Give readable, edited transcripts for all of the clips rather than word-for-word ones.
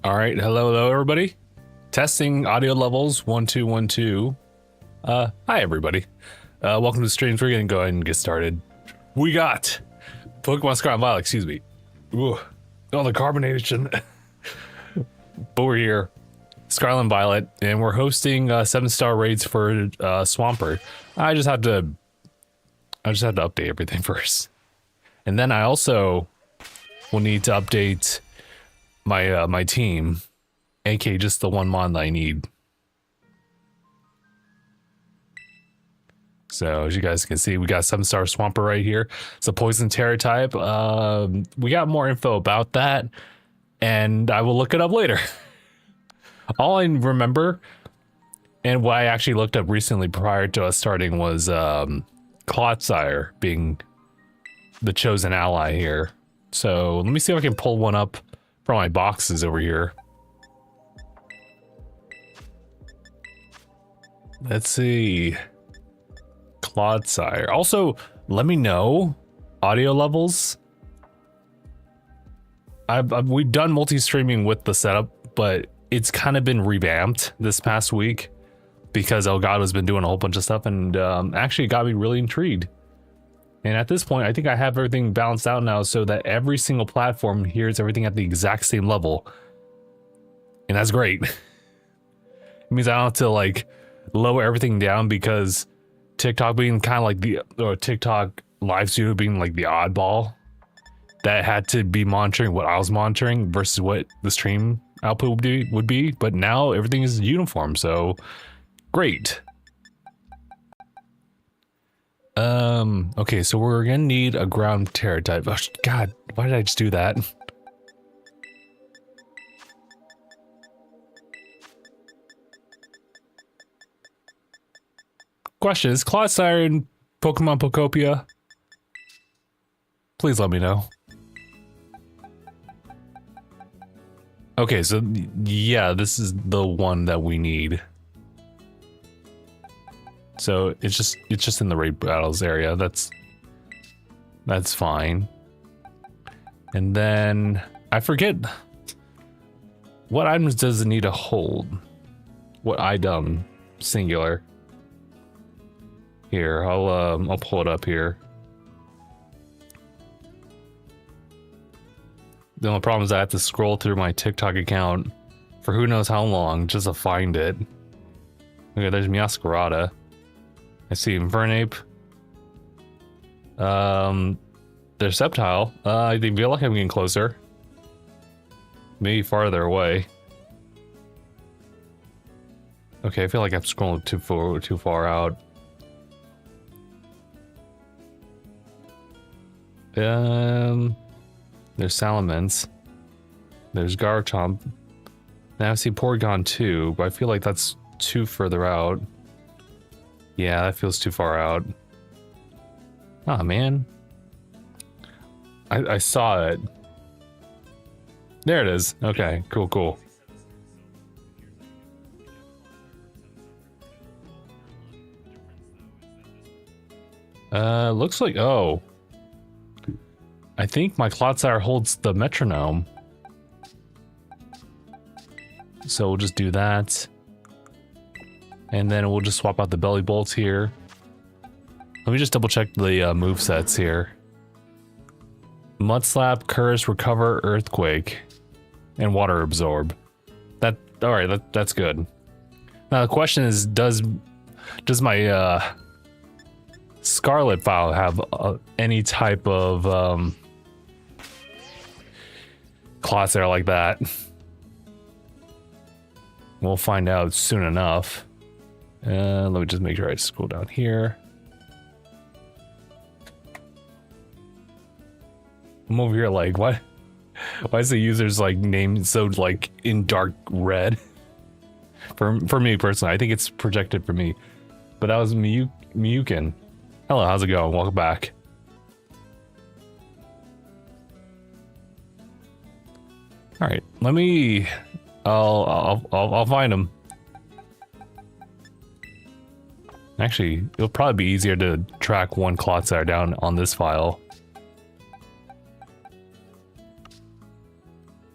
All right, hello everybody. Testing audio levels 1 2 1 2. Hi everybody. Welcome to the streams. We're gonna go ahead and get started. We got Pokemon Scarlet and Violet, excuse me. Ooh, oh, the carbonation. But we're here, Scarlet and Violet, and we're hosting 7-star raids for Swampert. I just had to update everything first, and then I also will need to update my team, aka just the one mon that I need. So as you guys can see, we got 7-star Swampert right here. It's a poison Tera type. We got more info about that, and I will look it up later. All I remember, and what I actually looked up recently prior to us starting, was Clotsire being the chosen ally here. So let me see if I can pull one up from my boxes over here. Let's see. Clotsire. Also, let me know audio levels. We've done multi-streaming with the setup, but it's kind of been revamped this past week because Elgato's been doing a whole bunch of stuff, and actually got me really intrigued. And at this point, I think I have everything balanced out now so that every single platform hears everything at the exact same level. And that's great. It means I don't have to like lower everything down, because TikTok being kind of like or TikTok live studio being like the oddball that had to be monitoring what I was monitoring versus what the stream output would be. But now everything is uniform, so great. Okay, so we're gonna need a ground Tera type. Oh, God, why did I just do that? Question, is Clotsire in Pokemon Pokopia? Please let me know. Okay, so yeah, this is the one that we need. So it's just in the raid battles area. That's fine. And then I forget what items does it need to hold. What item singular? Here, I'll pull it up here. The only problem is I have to scroll through my TikTok account for who knows how long just to find it. Okay, there's Meowscarada. I see Infernape. There's Sceptile. I feel like I'm getting closer. Maybe farther away. Okay, I feel like I'm scrolling too far out. There's Salamence. There's Garchomp. Now I see Porygon 2, but I feel like that's too further out. Yeah, that feels too far out. Oh man. I saw it. There it is. Okay, cool. Looks like, oh. I think my Clotsire holds the metronome. So we'll just do that. And then we'll just swap out the belly bolts here. Let me just double check the movesets here. Mudslap, Curse, Recover, Earthquake, and Water Absorb. Alright, that's good. Now the question is, does my Scarlet file have any type of Clotsire like that? We'll find out soon enough. Let me just make sure I scroll down here. I'm over here like, what? Why is the user's like name so like in dark red? For me personally, I think it's projected for me. But that was Miyukin. Hello, how's it going? Welcome back. All right, let me. I'll find him. Actually, it'll probably be easier to track one Clotsire down on this file.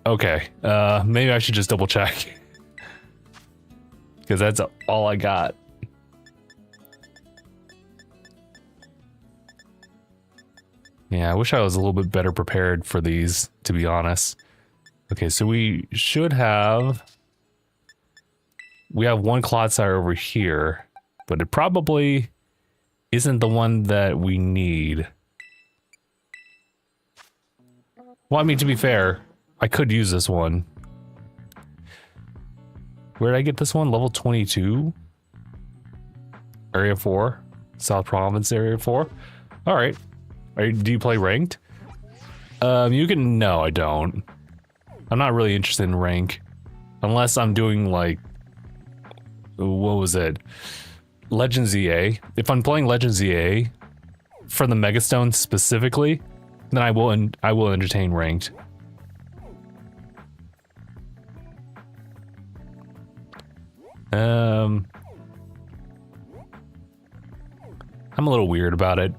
Okay, maybe I should just double check. Because that's all I got. Yeah, I wish I was a little bit better prepared for these, to be honest. Okay, so we should have... We have one Clodsire over here, but it probably isn't the one that we need. Well, I mean, to be fair, I could use this one. Where did I get this one? Level 22? Area 4? South Province Area 4? Alright. Do you play ranked? You can... No, I don't. I'm not really interested in rank. Unless I'm doing, like... What was it? Legends EA. If I'm playing Legends EA, for the Megastone specifically, then I will entertain ranked. I'm a little weird about it.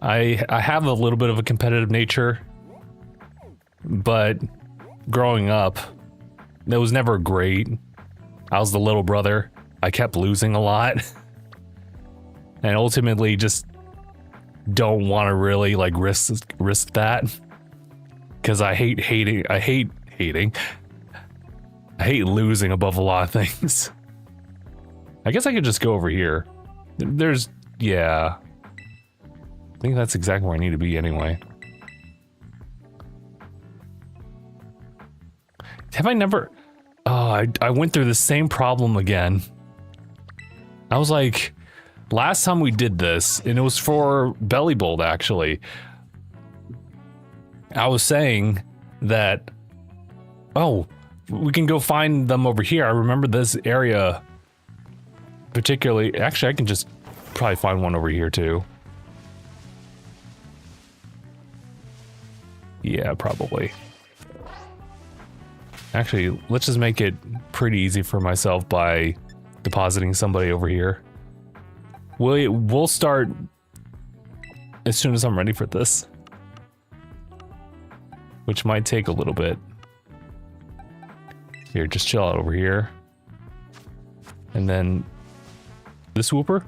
I have a little bit of a competitive nature, but growing up, that was never great. I was the little brother. I kept losing a lot, and ultimately just don't want to really like risk that, because I hate losing above a lot of things. I guess I could just go over here. Yeah. I think that's exactly where I need to be anyway. Have I never... Oh, I went through the same problem again. I was like... Last time we did this, and it was for Bellybolt, actually. I was saying that... Oh, we can go find them over here. I remember this area particularly... Actually, I can just probably find one over here, too. Yeah, probably. Actually, let's just make it pretty easy for myself by depositing somebody over here. We'll start as soon as I'm ready for this. Which might take a little bit. Here, just chill out over here. And then this Swooper.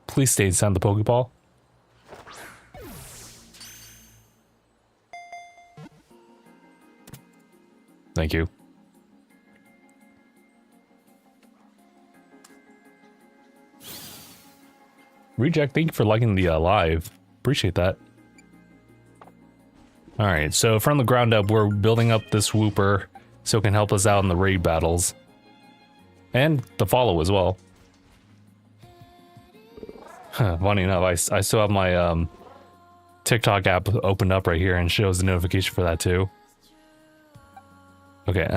Please stay inside the Pokeball. Thank you. Reject, thank you for liking the live. Appreciate that. Alright, so from the ground up, we're building up this Wooper so it can help us out in the raid battles. And the follow as well. Funny enough, I still have my TikTok app opened up right here and shows the notification for that too. Okay,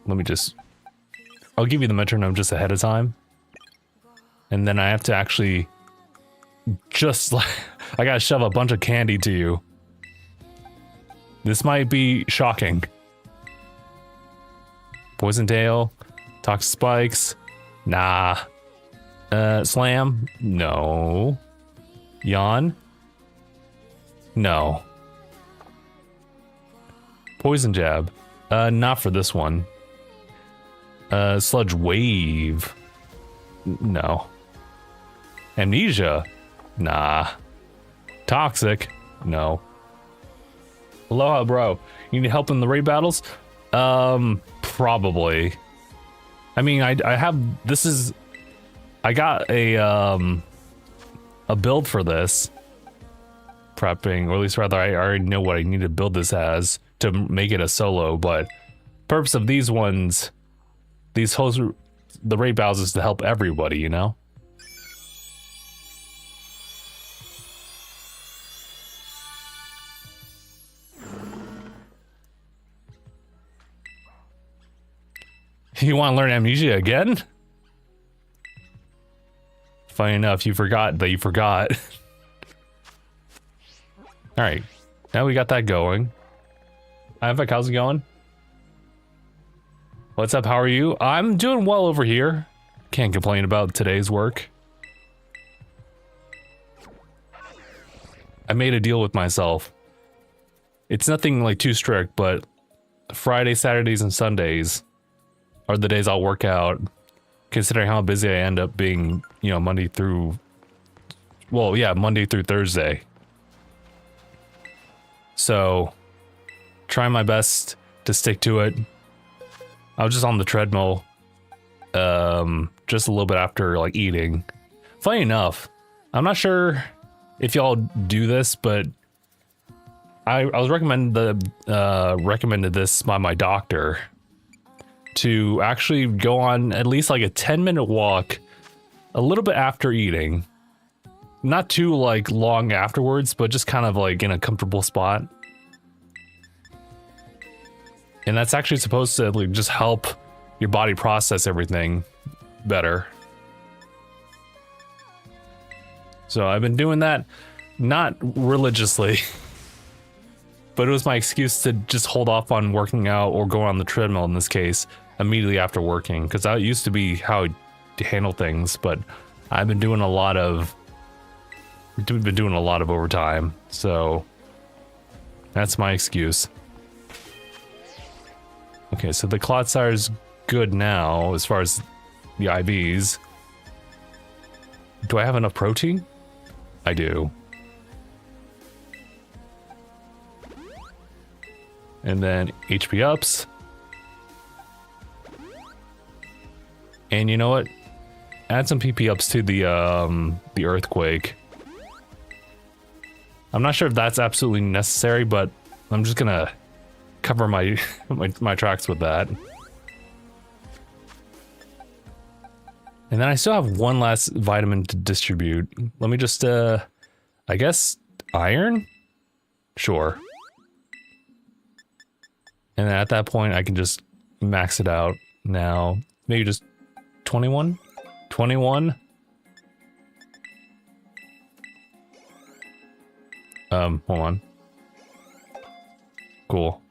let me just... I'll give you the metronome just ahead of time. And then I have to actually... Just like... I gotta shove a bunch of candy to you. This might be shocking. Poison Tail. Toxic Spikes. Nah. Slam. No. Yawn. No. Poison Jab. Not for this one. Sludge Wave. No. Amnesia. Nah. Toxic. No. Aloha, bro. You need help in the raid battles? Probably. I mean, I have... This is... I got a build for this. Prepping, or at least rather, I already know what I need to build this as to make it a solo, but purpose of these ones, these hosts, the raid battles is to help everybody, you know? You want to learn Amnesia again? Funny enough, you forgot that you forgot. Alright, now we got that going. How's it going? What's up? How are you? I'm doing well over here. Can't complain about today's work. I made a deal with myself. It's nothing like too strict, but Fridays, Saturdays, and Sundays are the days I'll work out, considering how busy I end up being, you know, Monday through Thursday. So, trying my best to stick to it. I was just on the treadmill, just a little bit after like eating. Funny enough, I'm not sure if y'all do this, but I was recommended this by my doctor to actually go on at least like a 10-minute walk a little bit after eating. Not too like long afterwards, but just kind of like in a comfortable spot. And that's actually supposed to like just help your body process everything better. So I've been doing that, not religiously, but it was my excuse to just hold off on working out or going on the treadmill in this case immediately after working, because that used to be how I handle things. But I've been doing a lot of overtime, so that's my excuse. Okay, so the Clodsire is good now as far as the IVs. Do I have enough protein? I do. And then HP ups. And you know what? Add some PP ups to the earthquake. I'm not sure if that's absolutely necessary, but I'm just gonna cover my my tracks with that. And then I still have one last vitamin to distribute. Let me just I guess iron? Sure. And at that point I can just max it out now. Maybe just 21? 21? Hold on. Cool.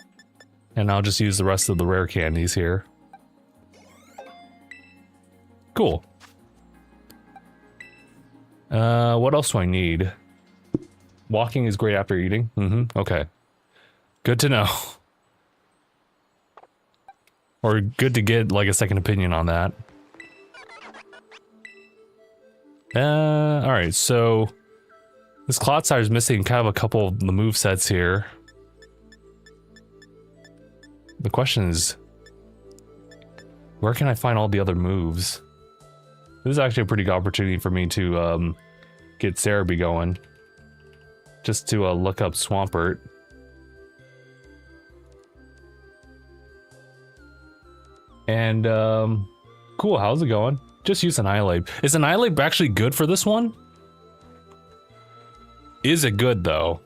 And I'll just use the rest of the rare candies here. Cool. What else do I need? Walking is great after eating. Okay. Good to know. Or good to get like a second opinion on that. Alright, so this Clodsire is missing kind of a couple of the move sets here. The question is, where can I find all the other moves? This is actually a pretty good opportunity for me to get Cerebi going. Just to look up Swampert. And cool, how's it going? Just use Annihilate. Is Annihilate actually good for this one? Is it good though?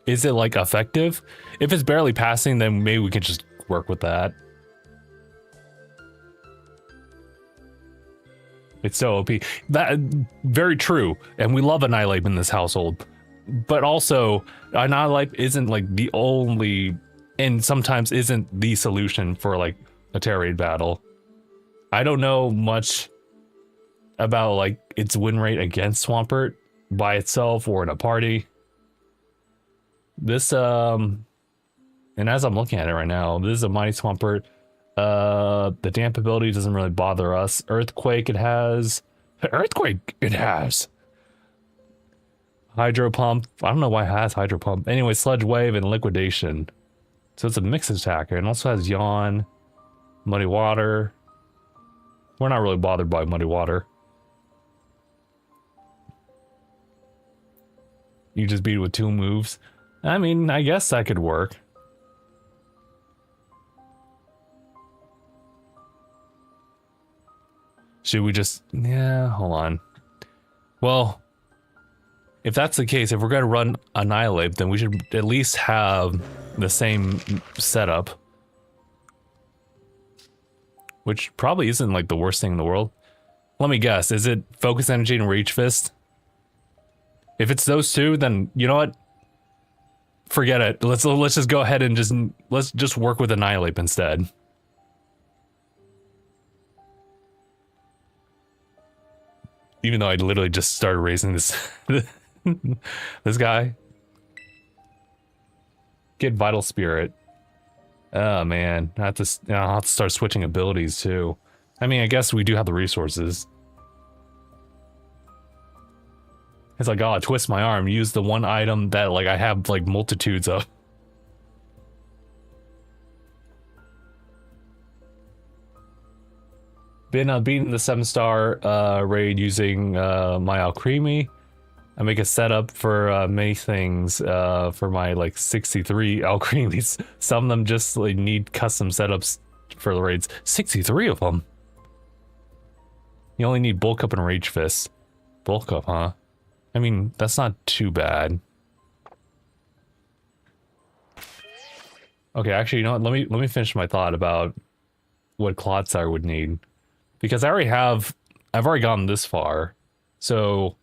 Is it like effective? If it's barely passing, then maybe we can just work with that. It's so OP. That very true, and we love Annihilate in this household. But also, Annihilate isn't like the only, and sometimes isn't the solution for like a Tera raid battle. I don't know much about like its win rate against Swampert by itself or in a party. This and as I'm looking at it right now, this is a mighty Swampert. The damp ability doesn't really bother us. Earthquake it has. Hydro Pump. I don't know why it has Hydro Pump. Anyway, Sludge Wave and Liquidation. So it's a mixed attacker, and also has Yawn, Muddy Water. We're not really bothered by Muddy Water. You just beat it with 2 moves. I mean, I guess that could work. Should we just... yeah, hold on. Well, if that's the case, if we're going to run Annihilate, then we should at least have the same setup. Which probably isn't like the worst thing in the world. Let me guess, is it Focus Energy and Rage Fist? If it's those two, then you know what? Forget it. Let's just go ahead and let's just work with Annihilate instead. Even though I literally just started raising this this guy. Get Vital Spirit. Oh man, I'll have to start switching abilities too. I mean, I guess we do have the resources. It's like, oh, twist my arm. Use the one item that like I have like multitudes of. Been beating the 7-star raid using my Alcremie. I make a setup for many things for my like 63 Alcremies. Some of them just like need custom setups for the raids. 63 of them. You only need Bulk Up and Rage Fist. Bulk Up, huh? I mean, that's not too bad. Okay, actually, you know what? Let me finish my thought about what Clodsire would need. Because I've already gotten this far. So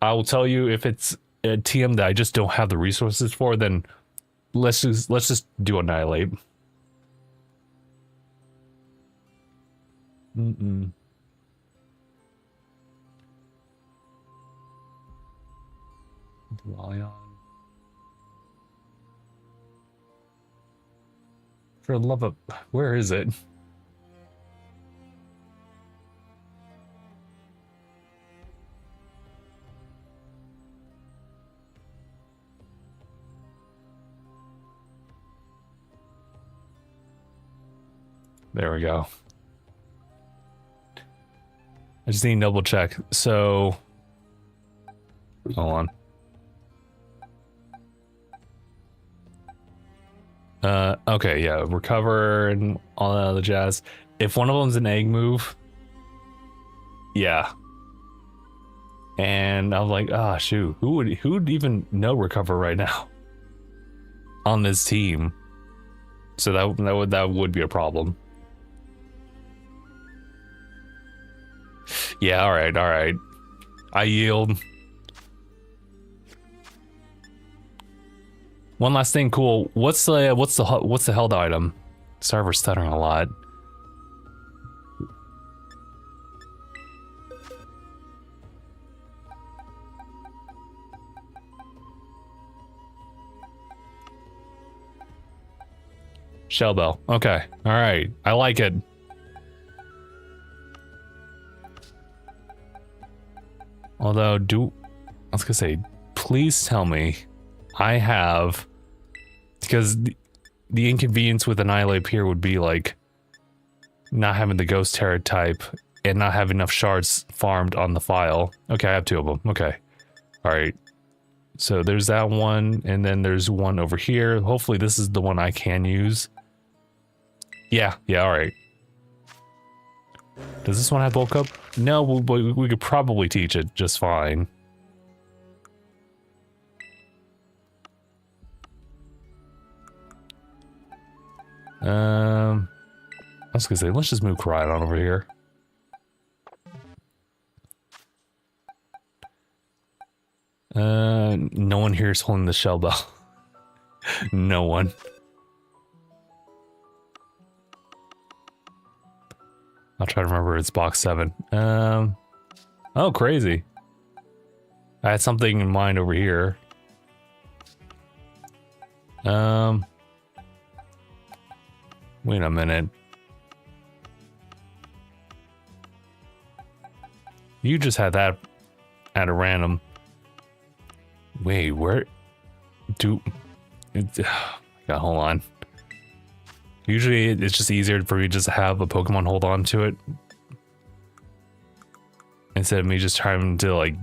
I will tell you if it's a TM that I just don't have the resources for, then let's just do Annihilate. Lion. For the love of, where is it? There we go. I just need to double check. So, hold on. Okay, yeah, recover and all that other jazz. If one of them's an egg move, yeah. And I was like, ah, shoot, who would even know recover right now on this team? So that would be a problem. Yeah, all right. I yield. One last thing, cool. What's the held item? Sorry for stuttering a lot. Shell Bell. Okay. All right. I like it. Although, I was gonna say, please tell me I have, because the inconvenience with Annihilate here would be like not having the Ghost Tera type and not having enough shards farmed on the file. Okay, I have 2 of them. Okay. All right. So there's that one, and then there's one over here. Hopefully this is the one I can use. Yeah, all right. Does this one have bulk up? No, we could probably teach it just fine. I was gonna say, let's just move Koraidon over here. No one here is holding the shell bell. No one. I'll try to remember it's box 7. Oh, crazy. I had something in mind over here. Wait a minute. You just had that at a random. Wait, where do God, hold on. Usually it's just easier for me just to have a Pokemon hold on to it instead of me just trying to like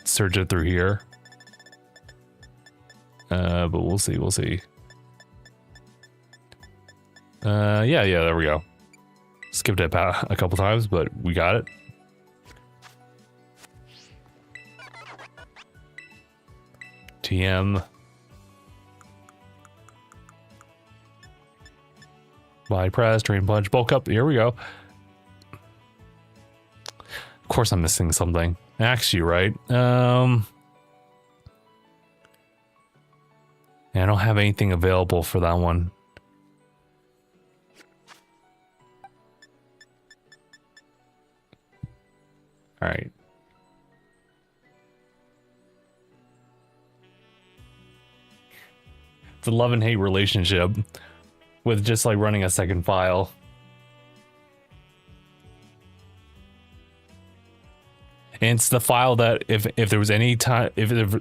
search it through here. But we'll see. Yeah, there we go. Skipped it a couple times, but we got it. TM. Body press, drain punch, bulk up. Here we go. Of course I'm missing something. Actually, right? Yeah, I don't have anything available for that one. All right. a love and hate relationship with just like running a second file. And it's the file that if there was any time, oh my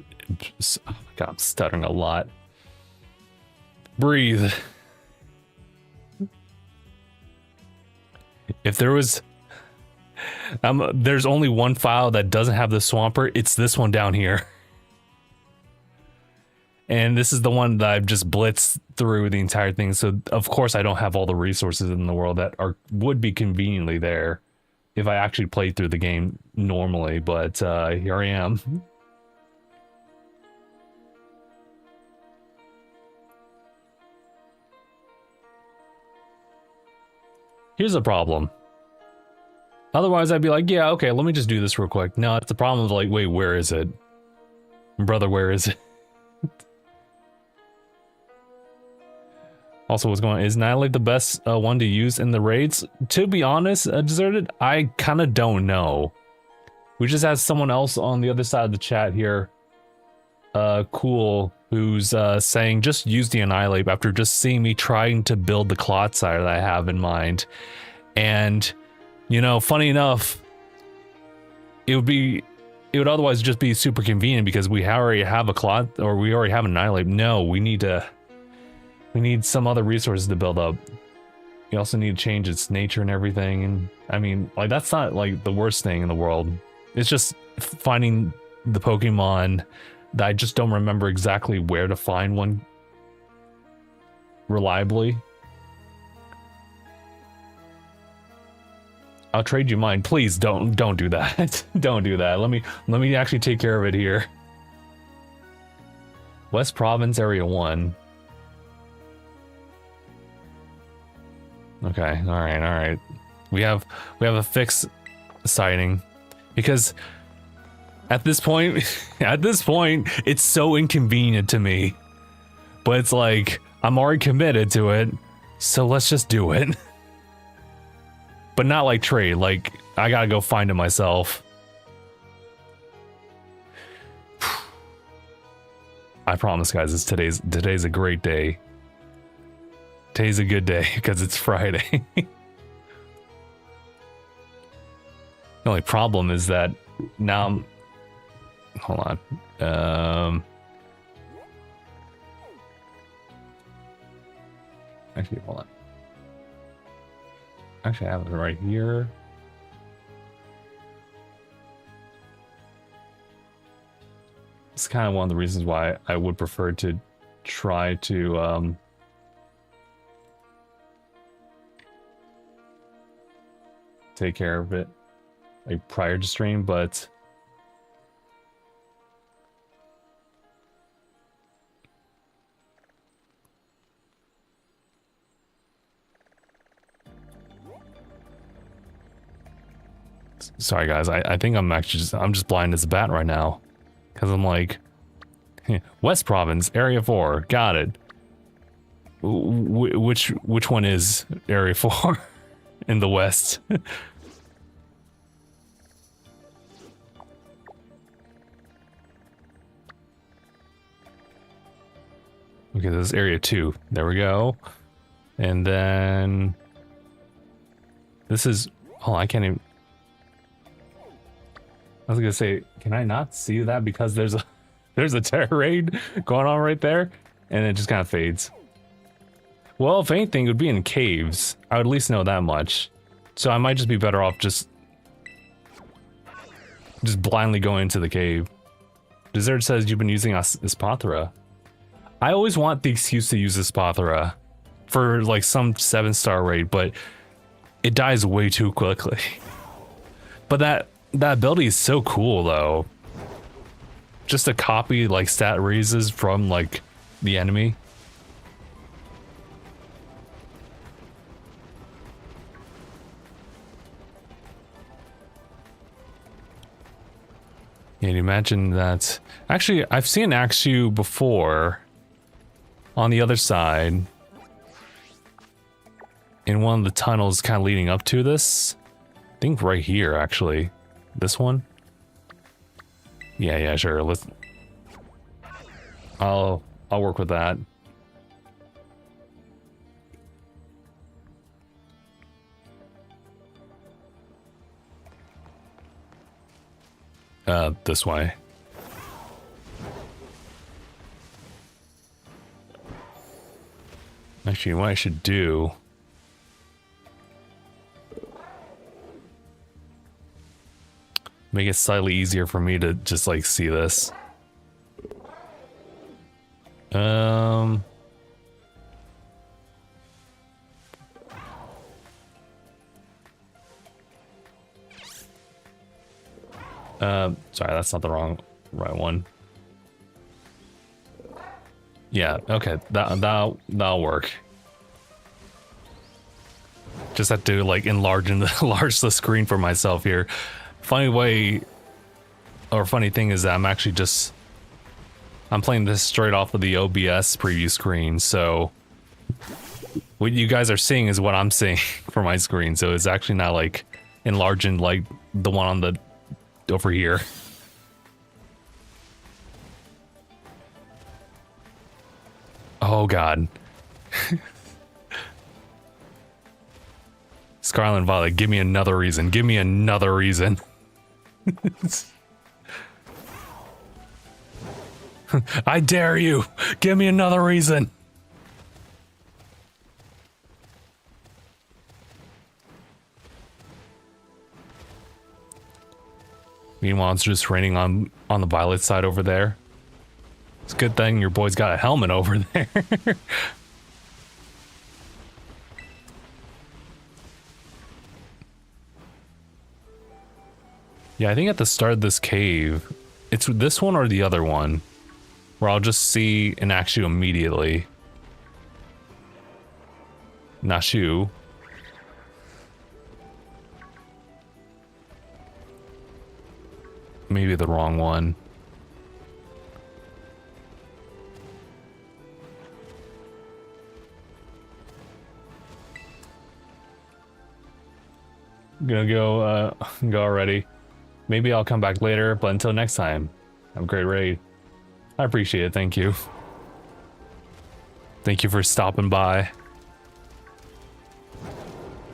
God, I'm stuttering a lot. Breathe. If there was, there's only one file that doesn't have the Swampert. It's this one down here. And this is the one that I've just blitzed through the entire thing. So of course I don't have all the resources in the world that would be conveniently there if I actually played through the game normally, but here I am. Here's a problem. Otherwise I'd be like, yeah, okay, let me just do this real quick. No, it's the problem of like, wait, where is it? Brother, where is it? Also, what's going on? Is Annihilate the best one to use in the raids? To be honest, Deserted, I kind of don't know. We just had someone else on the other side of the chat here, Cool, who's saying just use the Annihilate after just seeing me trying to build the Clot side that I have in mind. And, you know, funny enough, it would otherwise just be super convenient because we already have a Clot, or we already have an Annihilate. No, we need some other resources to build up. You also need to change its nature and everything. And I mean, like, that's not like the worst thing in the world. It's just finding the Pokemon that I just don't remember exactly where to find one reliably. I'll trade you mine. Please don't do that. Don't do that. Let me actually take care of it here. West Province Area 1. Okay, all right. We have a fixed sighting because at this point, it's so inconvenient to me. But it's like I'm already committed to it, so let's just do it. But not like trade. Like I gotta go find it myself. I promise, guys, today's a great day. Today's a good day because it's Friday. The only problem is that now I'm... Hold on. Actually, hold on. Actually, I have it right here. It's kind of one of the reasons why I would prefer to try to... take care of it like prior to stream, but sorry guys, I think I'm just blind as a bat right now because I'm like West Province Area 4, got it. Which one is Area 4 in the West? Okay, this is Area 2. There we go. And then this is... Oh, I can't even... I was gonna say, can I not see that because there's a Tera raid going on right there, and it just kind of fades. Well, if anything, it would be in caves. I would at least know that much. So I might just be better off just blindly going into the cave. Desert says you've been using Espathra. I always want the excuse to use Espathra for like some 7-star raid, but it dies way too quickly. But that ability is so cool though. Just to copy like stat raises from like the enemy. Yeah, you imagine that. Actually, I've seen Axew before on the other side in one of the tunnels kind of leading up to this. I think right here, actually. This one? Yeah, sure. I'll work with that. This way. Actually, what I should do... make it slightly easier for me to just, like, see this. Sorry, that's not the right one. Yeah, okay, that'll work. Just have to like enlarge the screen for myself here. Funny thing is that I'm playing this straight off of the OBS preview screen, so what you guys are seeing is what I'm seeing for my screen, so it's actually not like enlarging like the one on the over here. Oh god. Scarlet and Violet, give me another reason. Give me another reason. I dare you. Give me another reason. Meanwhile, it's just raining on the Violet side over there. It's a good thing your boy's got a helmet over there. Yeah, I think at the start of this cave, it's this one or the other one, where I'll just see an Axew immediately. Nashu. Maybe the wrong one. I'm gonna go already. Maybe I'll come back later, but until next time, have a great raid. I appreciate it, thank you. Thank you for stopping by.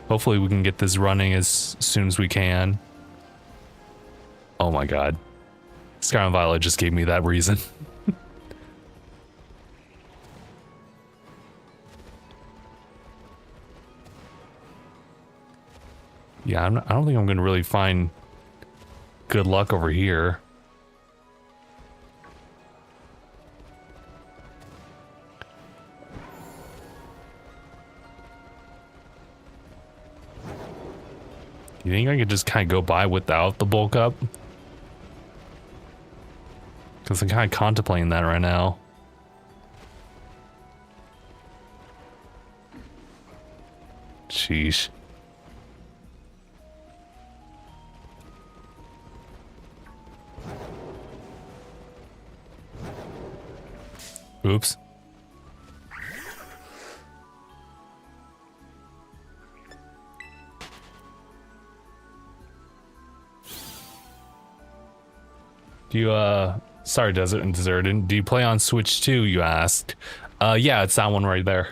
Hopefully we can get this running as soon as we can. Oh my god. Scarlet and Violet just gave me that reason. Yeah, I don't think I'm gonna really find good luck over here. You think I could just kind of go by without the bulk up? Because I'm kind of contemplating that right now. Sheesh. Oops. Do you, sorry, Desert and Deserted. Do you play on Switch 2, you asked? Yeah, it's that one right there.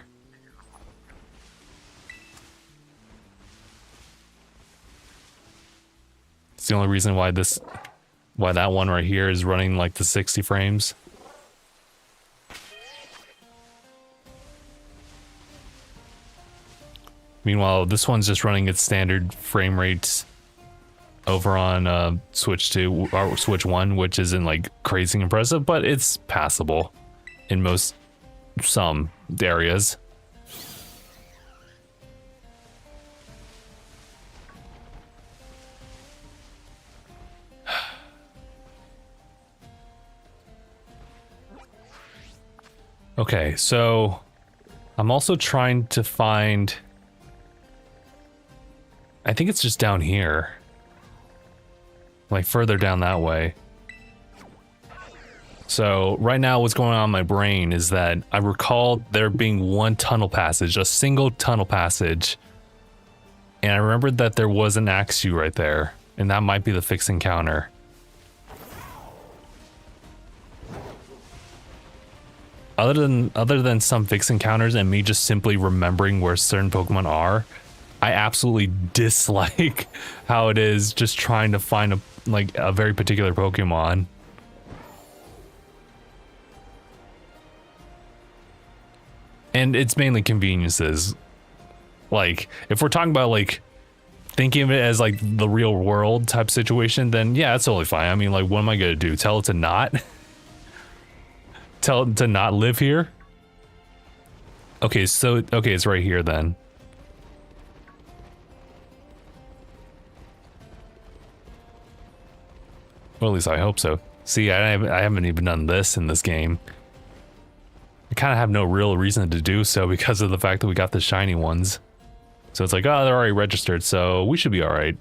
It's the only reason why that one right here is running like the 60 frames. Meanwhile, this one's just running its standard frame rates over on Switch 2 or Switch 1, which isn't like crazy impressive, but it's passable in some areas. Okay, so I'm also trying to find, I think it's just down here. Like further down that way. So right now what's going on in my brain is that I recall there being one tunnel passage, a single tunnel passage. And I remembered that there was an Axew right there. And that might be the fixed encounter. Other than some fixed encounters and me just simply remembering where certain Pokemon are, I absolutely dislike how it is just trying to find like a very particular Pokemon. And it's mainly conveniences. Like, if we're talking about like thinking of it as like the real world type situation, then yeah, that's totally fine. I mean, like, what am I gonna do? Tell it to not? Tell it to not live here? Okay, so, okay, it's right here then. Well, at least I hope so. See, I haven't even done this in this game. I kind of have no real reason to do so because of the fact that we got the shiny ones. So it's like, oh, they're already registered, so we should be all right.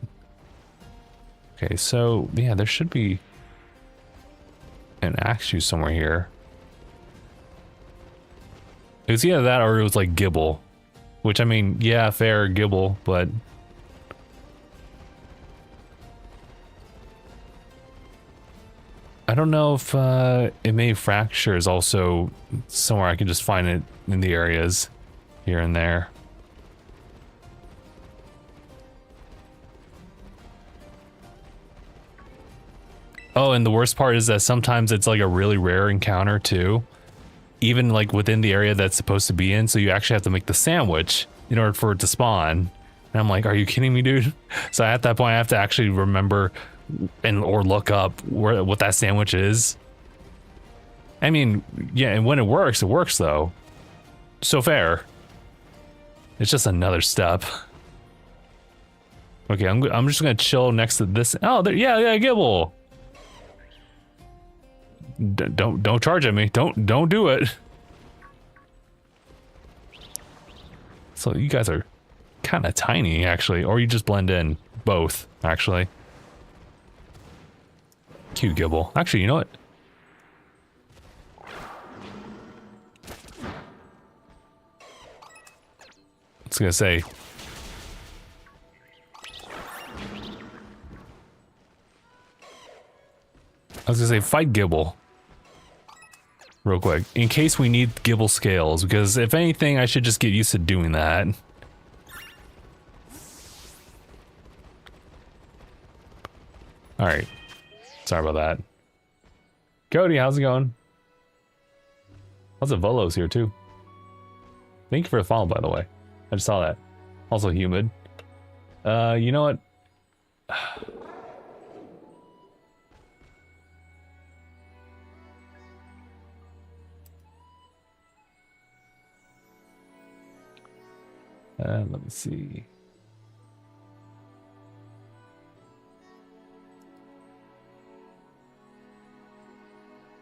Okay, so yeah, there should be an Axew somewhere here. It was either that or it was like Gibble, which I mean, yeah, fair, Gibble, but I don't know if it may fracture is also somewhere I can just find it in the areas here and there. Oh, and the worst part is that sometimes it's like a really rare encounter too. Even like within the area that's supposed to be in, so you actually have to make the sandwich in order for it to spawn. And I'm like, are you kidding me, dude? So at that point I have to actually remember and or look up what that sandwich is. I mean, yeah, and when it works though. So fair. It's just another step. Okay, I'm just gonna chill next to this. Oh, there, yeah, Gibble. Don't charge at me. Don't do it. So you guys are kind of tiny, actually, or you just blend in. Both, actually. Cute Gibble. Actually, you know what? I was gonna say. Fight Gibble. Real quick, in case we need Gibble scales, because if anything, I should just get used to doing that. Alright. Sorry about that. Cody, how's it going? Lots of Volos here, too. Thank you for the follow, by the way. I just saw that. Also humid. You know what? Let me see.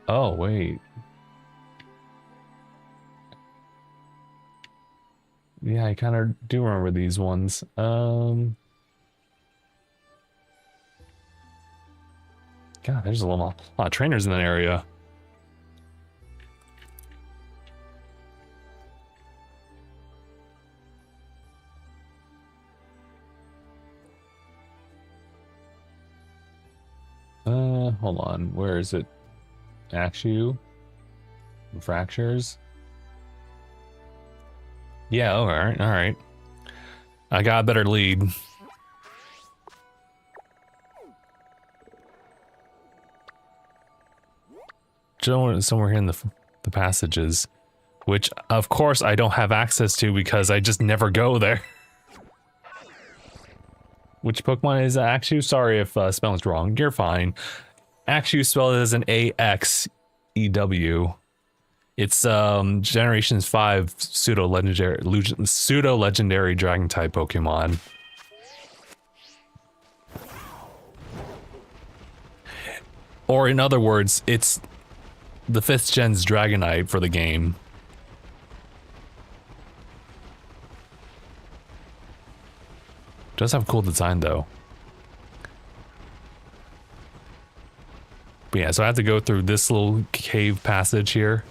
Oh, wait. Yeah, I kind of do remember these ones. God, there's a lot of trainers in that area. Hold on. Where is it? Axew? Fractures? Yeah, alright. I got a better lead. Somewhere here in the passages, which of course I don't have access to because I just never go there. Which Pokemon is Axew? Sorry if spelling's wrong. You're fine. Axew spelled as an A-X-E-W. It's Generations 5 pseudo-legendary dragon type Pokemon. Or in other words, it's the 5th gen's Dragonite for the game. Does have a cool design though. But yeah, so I have to go through this little cave passage here.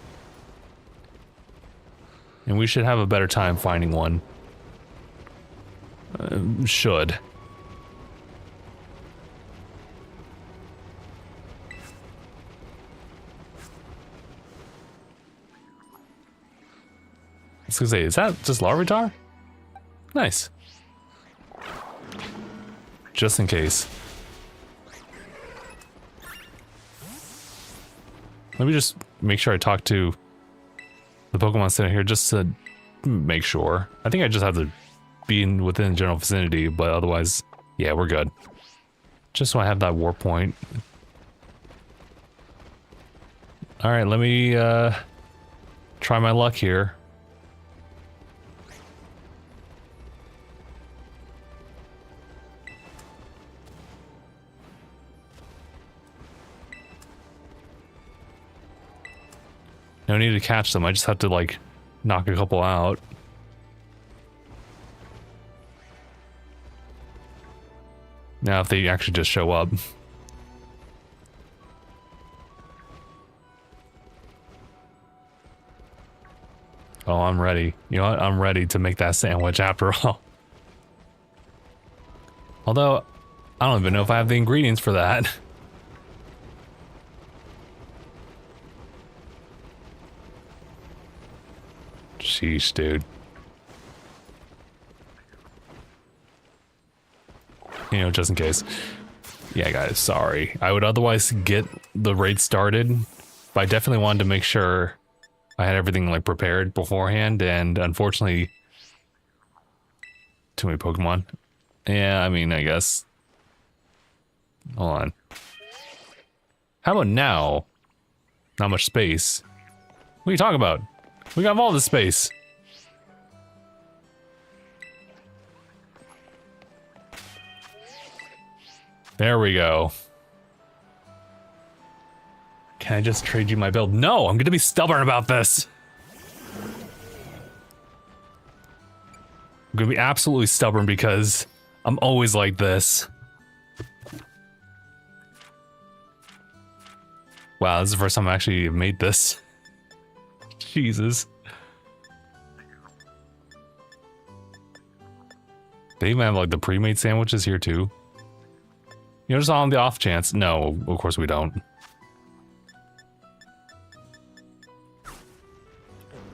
And we should have a better time finding one. Should. I was gonna say, is that just Larvitar? Nice. Just in case. Let me just make sure I talk to the Pokemon Center here just to make sure. I think I just have to be within the general vicinity, but otherwise, yeah, we're good. Just so I have that warp point. Alright, let me try my luck here. No need to catch them, I just have to like knock a couple out. Now if they actually just show up. Oh, I'm ready. You know what? I'm ready to make that sandwich after all. Although, I don't even know if I have the ingredients for that. Sheesh, dude. You know, just in case. Yeah, guys, sorry. I would otherwise get the raid started, but I definitely wanted to make sure I had everything like prepared beforehand, and unfortunately, too many Pokemon. Yeah, I mean, I guess. Hold on. How about now? Not much space. What are you talking about? We got all the space. There we go. Can I just trade you my build? No, I'm gonna be stubborn about this. I'm gonna be absolutely stubborn because I'm always like this. Wow, this is the first time I actually made this. Jesus. They even have like the pre-made sandwiches here too. You know, just on the off chance. No, of course we don't.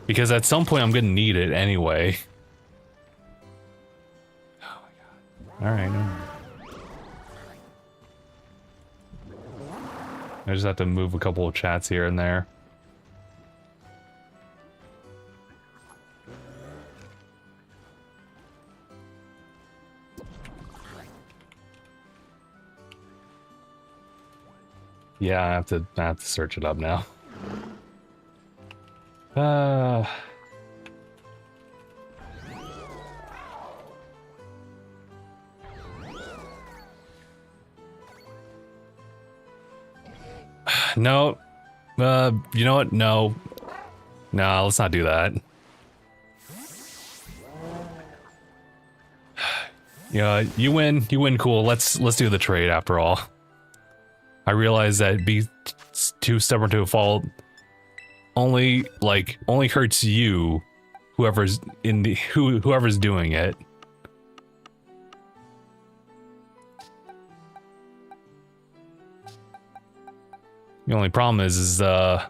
Because at some point I'm gonna need it anyway. Oh my god. Alright. I just have to move a couple of chats here and there. Yeah, I have to search it up now. No. You know what? No. No, let's not do that. Yeah, you win, cool. Let's do the trade after all. I realize that be too stubborn to a fault only hurts you, whoever's doing it. The only problem is do I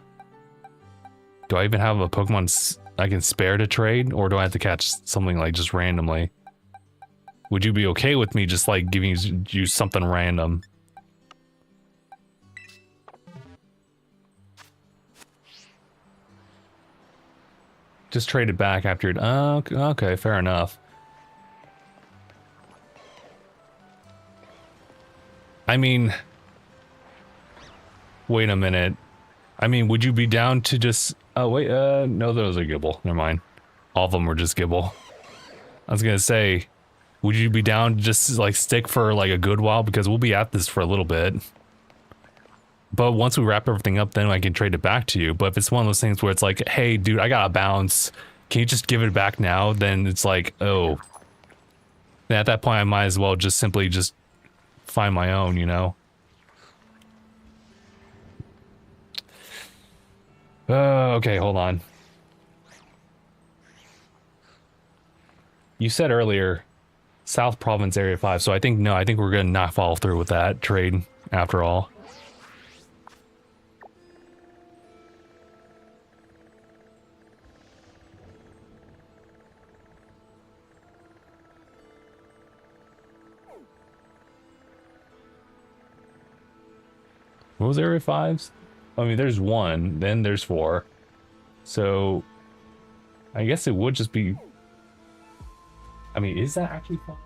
even have a Pokemon I can spare to trade, or do I have to catch something like just randomly? Would you be okay with me just like giving you something random? Just trade it back after it. Okay, fair enough. I mean, wait a minute. I mean, would you be down to just... Oh, wait, no, those are Gibble. Never mind. All of them were just Gibble. I was gonna say, would you be down to just, like, stick for, like, a good while? Because we'll be at this for a little bit. But once we wrap everything up, then I can trade it back to you. But if it's one of those things where it's like, hey, dude, I gotta bounce. Can you just give it back now? Then it's like, oh. Then at that point, I might as well just simply just find my own, you know? Okay, hold on. You said earlier, South Province Area 5, so I think, no, I think we're gonna not follow through with that trade after all. What was Area 5's? I mean, there's one, then there's 4. So, I guess it would just be... I mean, is that actually 5?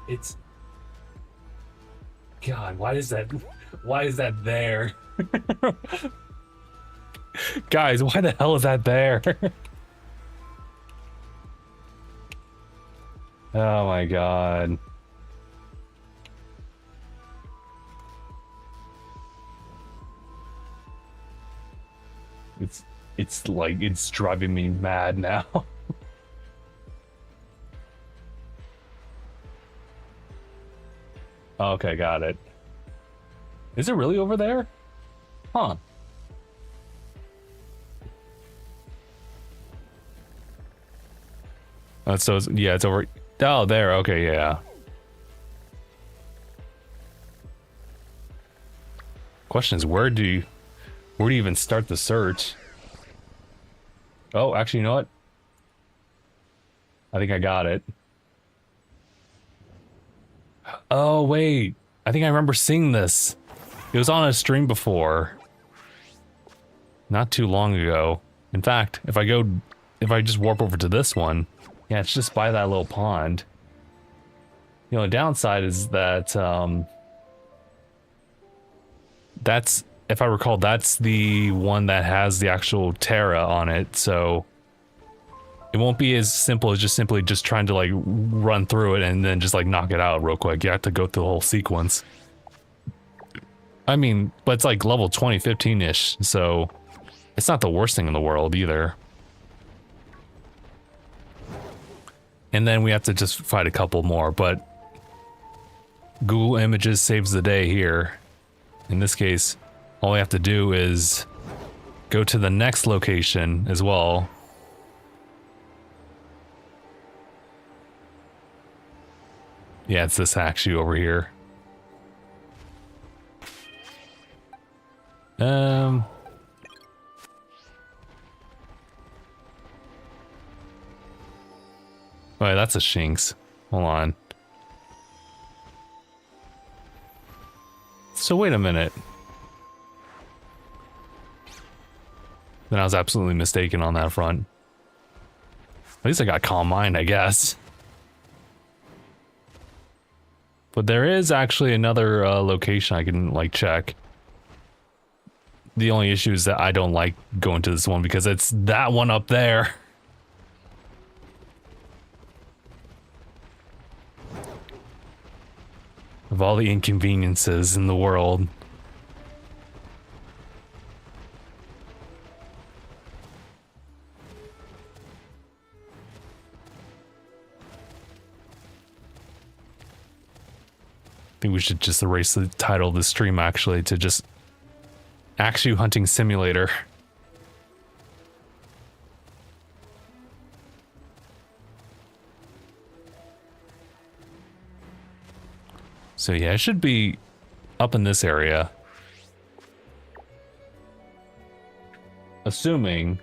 It's... God, why is that there? Guys, why the hell is that there? Oh my god. It's like, it's driving me mad now. Okay, got it. Is it really over there? Huh. So it's, yeah, it's over. Oh, there. Okay, yeah. Question is, where do you even start the search? Oh, actually, you know what? I think I got it. Oh, wait. I think I remember seeing this. It was on a stream before. Not too long ago. In fact, if I just warp over to this one, yeah, it's just by that little pond. You know, the downside is that, that's, if I recall, that's the one that has the actual Tera on it, so it won't be as simple as just simply just trying to like run through it and then just like knock it out real quick. You have to go through the whole sequence. I mean, but it's like level 20, 15-ish, so it's not the worst thing in the world either. And then we have to just fight a couple more, but Google Images saves the day here. In this case, all we have to do is go to the next location as well. Yeah, it's this actually over here. Oh, that's a Shinx. Hold on. So wait a minute. Then I was absolutely mistaken on that front. At least I got Calm Mind, I guess. But there is actually another location I can like check. The only issue is that I don't like going to this one because it's that one up there. Of all the inconveniences in the world. I think we should just erase the title of the stream actually to just Axew Hunting Simulator. So yeah, it should be up in this area. Assuming.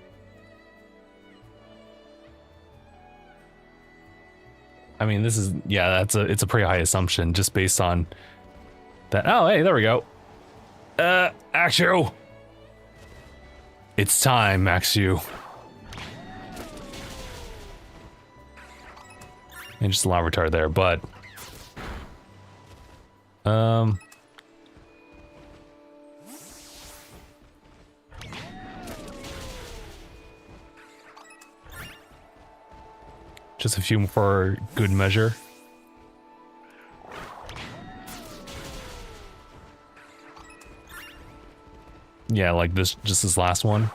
I mean, this is, yeah, it's a pretty high assumption just based on that. Oh, hey, there we go. Axew. It's time, Axew. And just a lot retard there, but just a few for good measure. Yeah, like this, just this last one.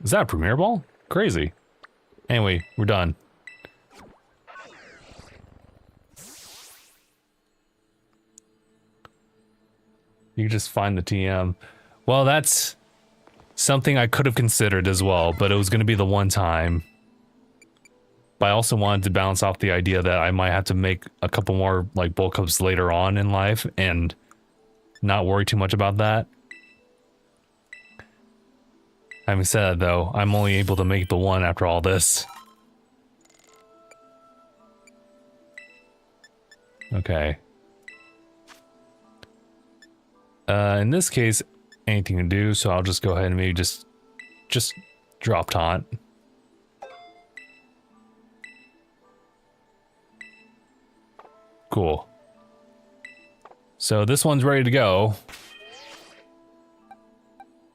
Is that a Premier Ball? Crazy. Anyway, we're done. You just find the TM. Well, that's something I could have considered as well, but it was going to be the one time. But I also wanted to balance off the idea that I might have to make a couple more like bulk ups later on in life and not worry too much about that. Having said that though, I'm only able to make the one after all this. Okay. In this case, anything to do, so I'll just go ahead and maybe just drop taunt. Cool. So this one's ready to go.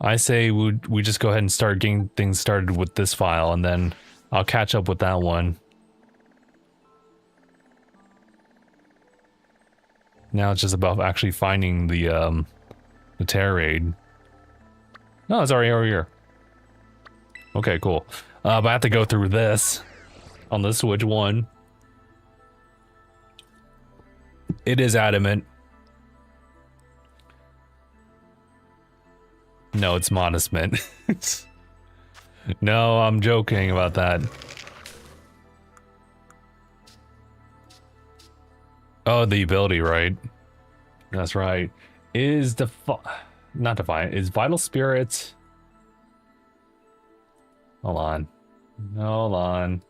I say we just go ahead and start getting things started with this file, and then I'll catch up with that one. Now it's just about actually finding the Tera raid. No, it's already over here. Okay, cool. But I have to go through this on the Switch 1. It is adamant. No, it's Modest Mint. No, I'm joking about that. Oh, the ability, right? That's right. Is not Defiant. Is Vital Spirit? Hold on. Hold on.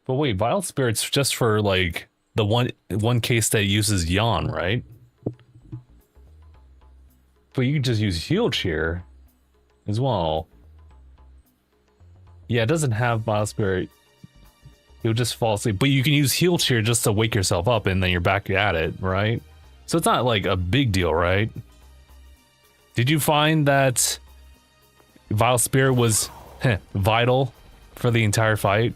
But wait, Vital Spirit's just for like the one case that uses Yawn, right? But you can just use Heal Cheer as well. Yeah, it doesn't have Vital Spirit. You'll just fall asleep. But you can use Heal Cheer just to wake yourself up and then you're back at it, right? So it's not like a big deal, right? Did you find that Vital Spirit was vital for the entire fight?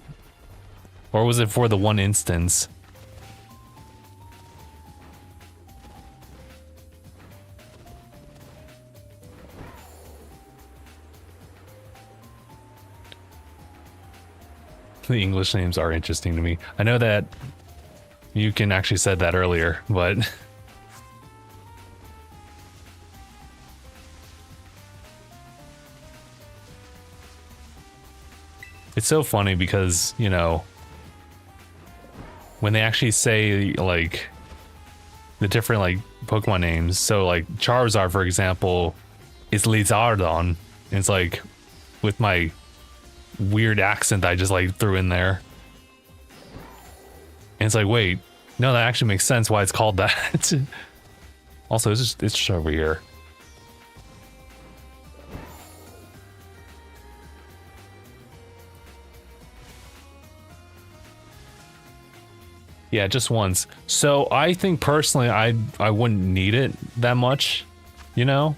Or was it for the one instance? The English names are interesting to me. I know that you can actually said that earlier, but it's so funny because, you know, when they actually say like the different like Pokemon names, so like Charizard, for example, is Lizardon, and it's like with my weird accent that I just like threw in there. And it's like, wait, no, that actually makes sense why it's called that. Also, it's just over here. Yeah, just once. So I think personally, I wouldn't need it that much, you know,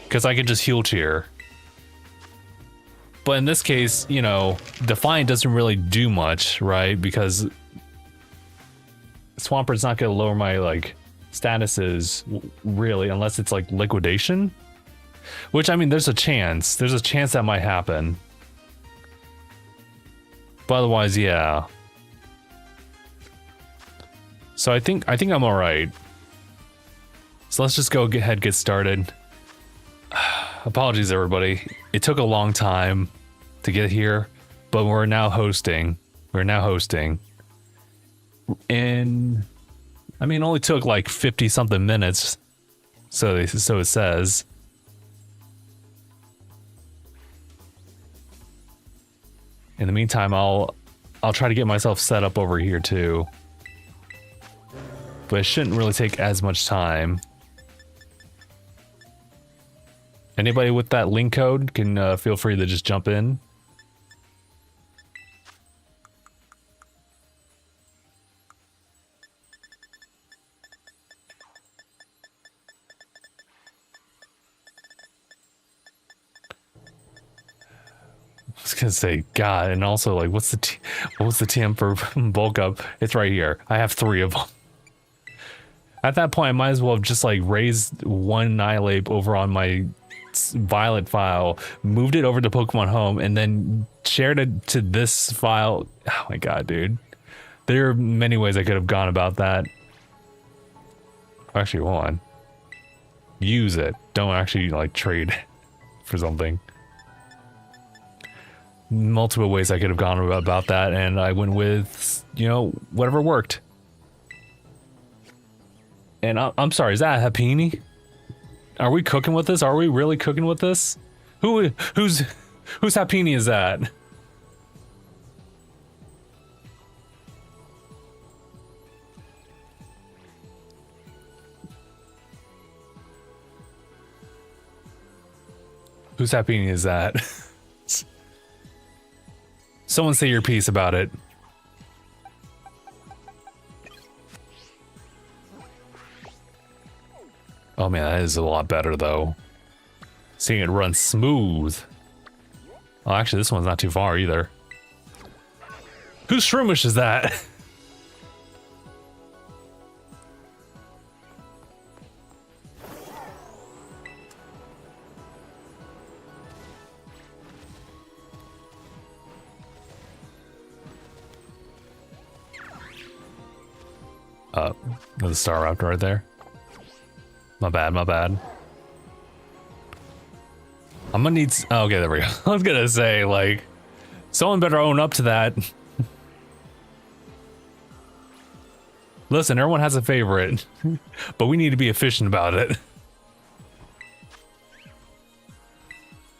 because I could just Heal Cheer. But in this case, you know, Defiant doesn't really do much, right? Because Swampert's not going to lower my like statuses really, unless it's like liquidation. Which, I mean, there's a chance that might happen. But otherwise, yeah. So I think I'm all right. So let's just go ahead and get started. Apologies, everybody. It took a long time to get here, but we're now hosting. And I mean, it only took like 50 something minutes. So it says. In the meantime, I'll try to get myself set up over here too. But it shouldn't really take as much time. Anybody with that link code can feel free to just jump in. I was gonna say, God, and also like, what's the TM for bulk up? It's right here. I have 3 of them. At that point, I might as well have just like raised one Nihilape over on my Violet file, moved it over to Pokemon Home, and then shared it to this file. Oh my God, dude. There are many ways I could have gone about that. Actually, hold on. Use it. Don't actually like trade for something. Multiple ways I could have gone about that, and I went with, you know, whatever worked. And I'm sorry, is that a Happiny? Are we cooking with this? Are we really cooking with this? Whose Happini is that? Whose Happini is that? Someone say your piece about it. Oh man, that is a lot better though. Seeing it run smooth. Oh, actually, this one's not too far either. Whose Shroomish is that? There's a Staraptor right there. My bad, my bad. I'm gonna need... Oh, okay, there we go. I was gonna say, like, someone better own up to that. Listen, everyone has a favorite, but we need to be efficient about it.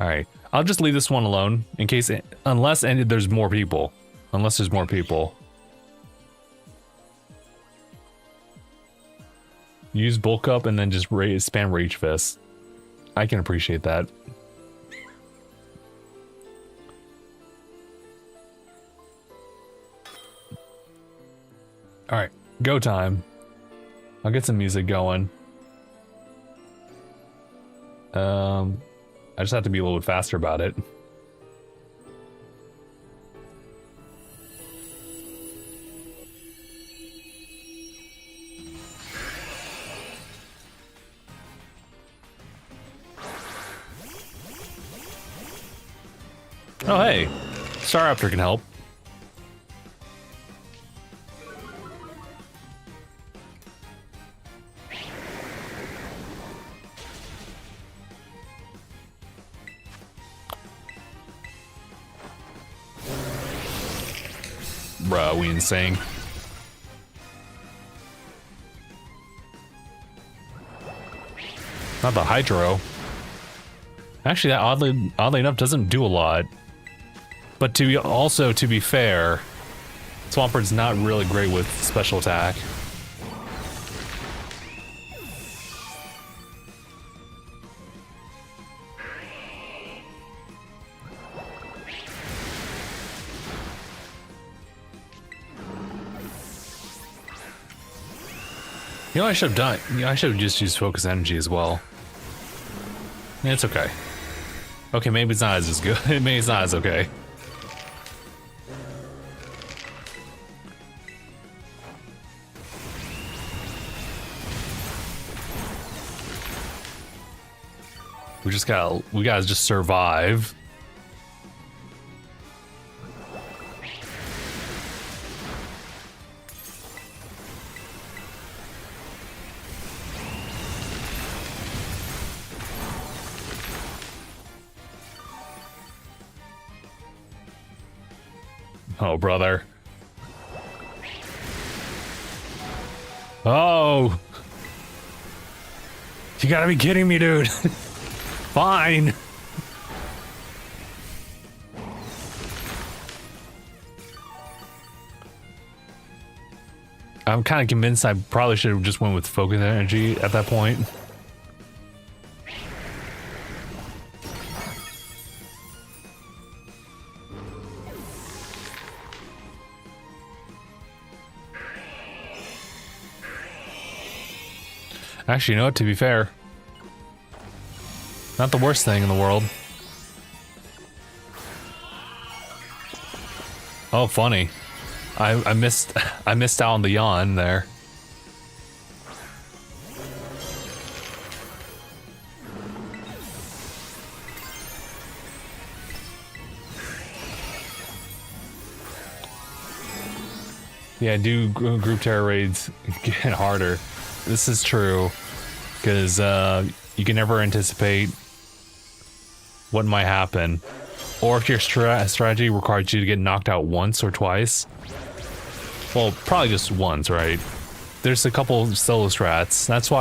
Alright, I'll just leave this one alone in case... Unless there's more people. Unless there's more people. Use bulk up and then just spam Rage Fist. I can appreciate that. Alright, go time. I'll get some music going. I just have to be a little bit faster about it. Oh hey, Staraptor can help. Bruh, we insane. Not the Hydro. Actually, that oddly enough doesn't do a lot. But to be fair, Swampert's not really great with special attack. You know, I should have done. You know, I should have just used focus energy as well. Yeah, it's okay. Okay, maybe it's not as good. Maybe it's not as okay. We gotta just survive. Oh, brother. Oh. You gotta be kidding me, dude. Fine. I'm kind of convinced I probably should have just went with focus energy at that point. Actually, you know what, to be fair, not the worst thing in the world. Oh, funny. I missed out on the yawn there. Yeah, do group Tera raids get harder. This is true, because you can never anticipate what might happen, or if your strategy requires you to get knocked out once or twice. Well, probably just once, right? There's a couple solo strats. That's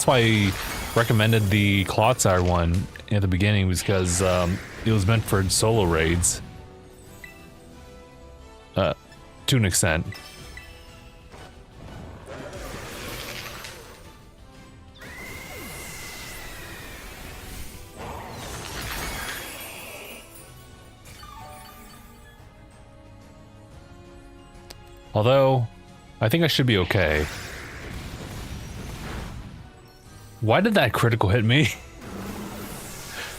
why recommended the Clodsire one at the beginning was because it was meant for solo raids. To an extent. Although, I think I should be okay. Why did that critical hit me?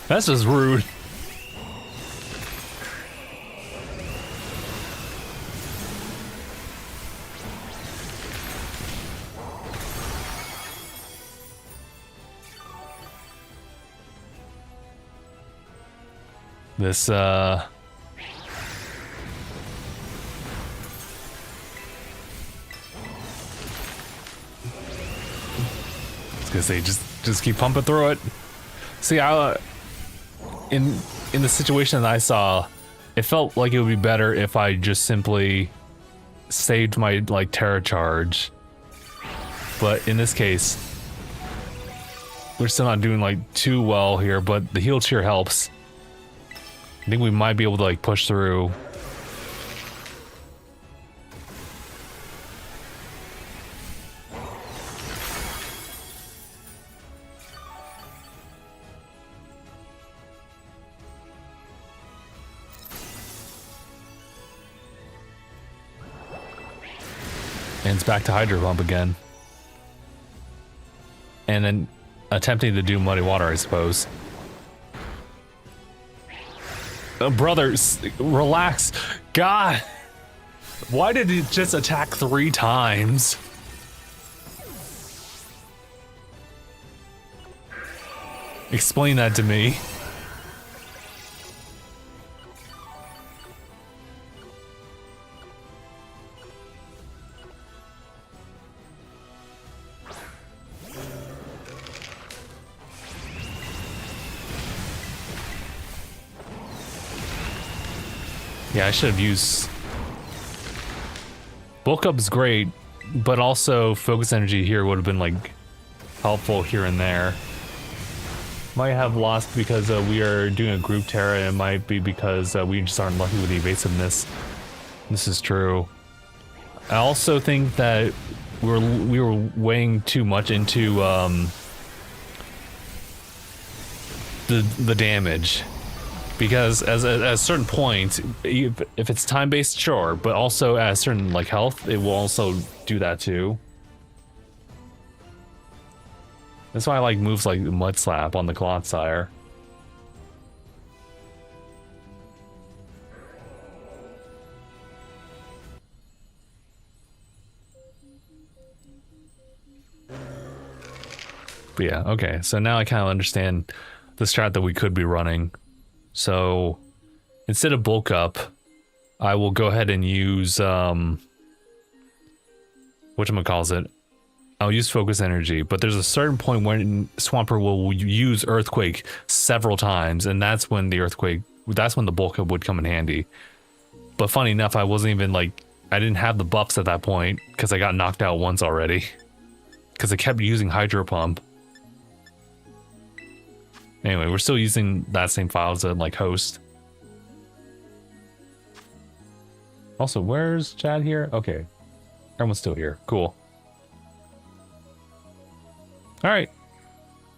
That's just rude. This, I was gonna say, just keep pumping through it. See, in the situation that I saw, it felt like it would be better if I just simply saved my like Tera charge. But in this case, we're still not doing like too well here, but the heal cheer helps. I think we might be able to like push through. And it's back to Hydro Pump again. And then attempting to do Muddy Water, I suppose. Brothers, relax. God. Why did it just attack 3 times? Explain that to me. Yeah, I should have used... Bulk Up's great, but also Focus Energy here would have been, like, helpful here and there. Might have lost because we are doing a group Tera, and it might be because we just aren't lucky with the evasiveness. This is true. I also think that we were weighing too much into the damage. Because at a certain point, if it's time-based, sure, but also at a certain like health, it will also do that too. That's why I like moves like Mud Slap on the Clodsire. But yeah, okay, so now I kind of understand the strat that we could be running. So instead of Bulk Up, I will go ahead and use whatchamacallit. I'll use Focus Energy, but there's a certain point when Swampert will use Earthquake several times, and that's when the Bulk Up would come in handy. But funny enough, I wasn't even like, I didn't have the buffs at that point because I got knocked out once already. Because I kept using Hydro Pump. Anyway, we're still using that same file as a like host. Also, where's Chad here? Okay. Everyone's still here. Cool. Alright.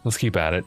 Let's keep at it.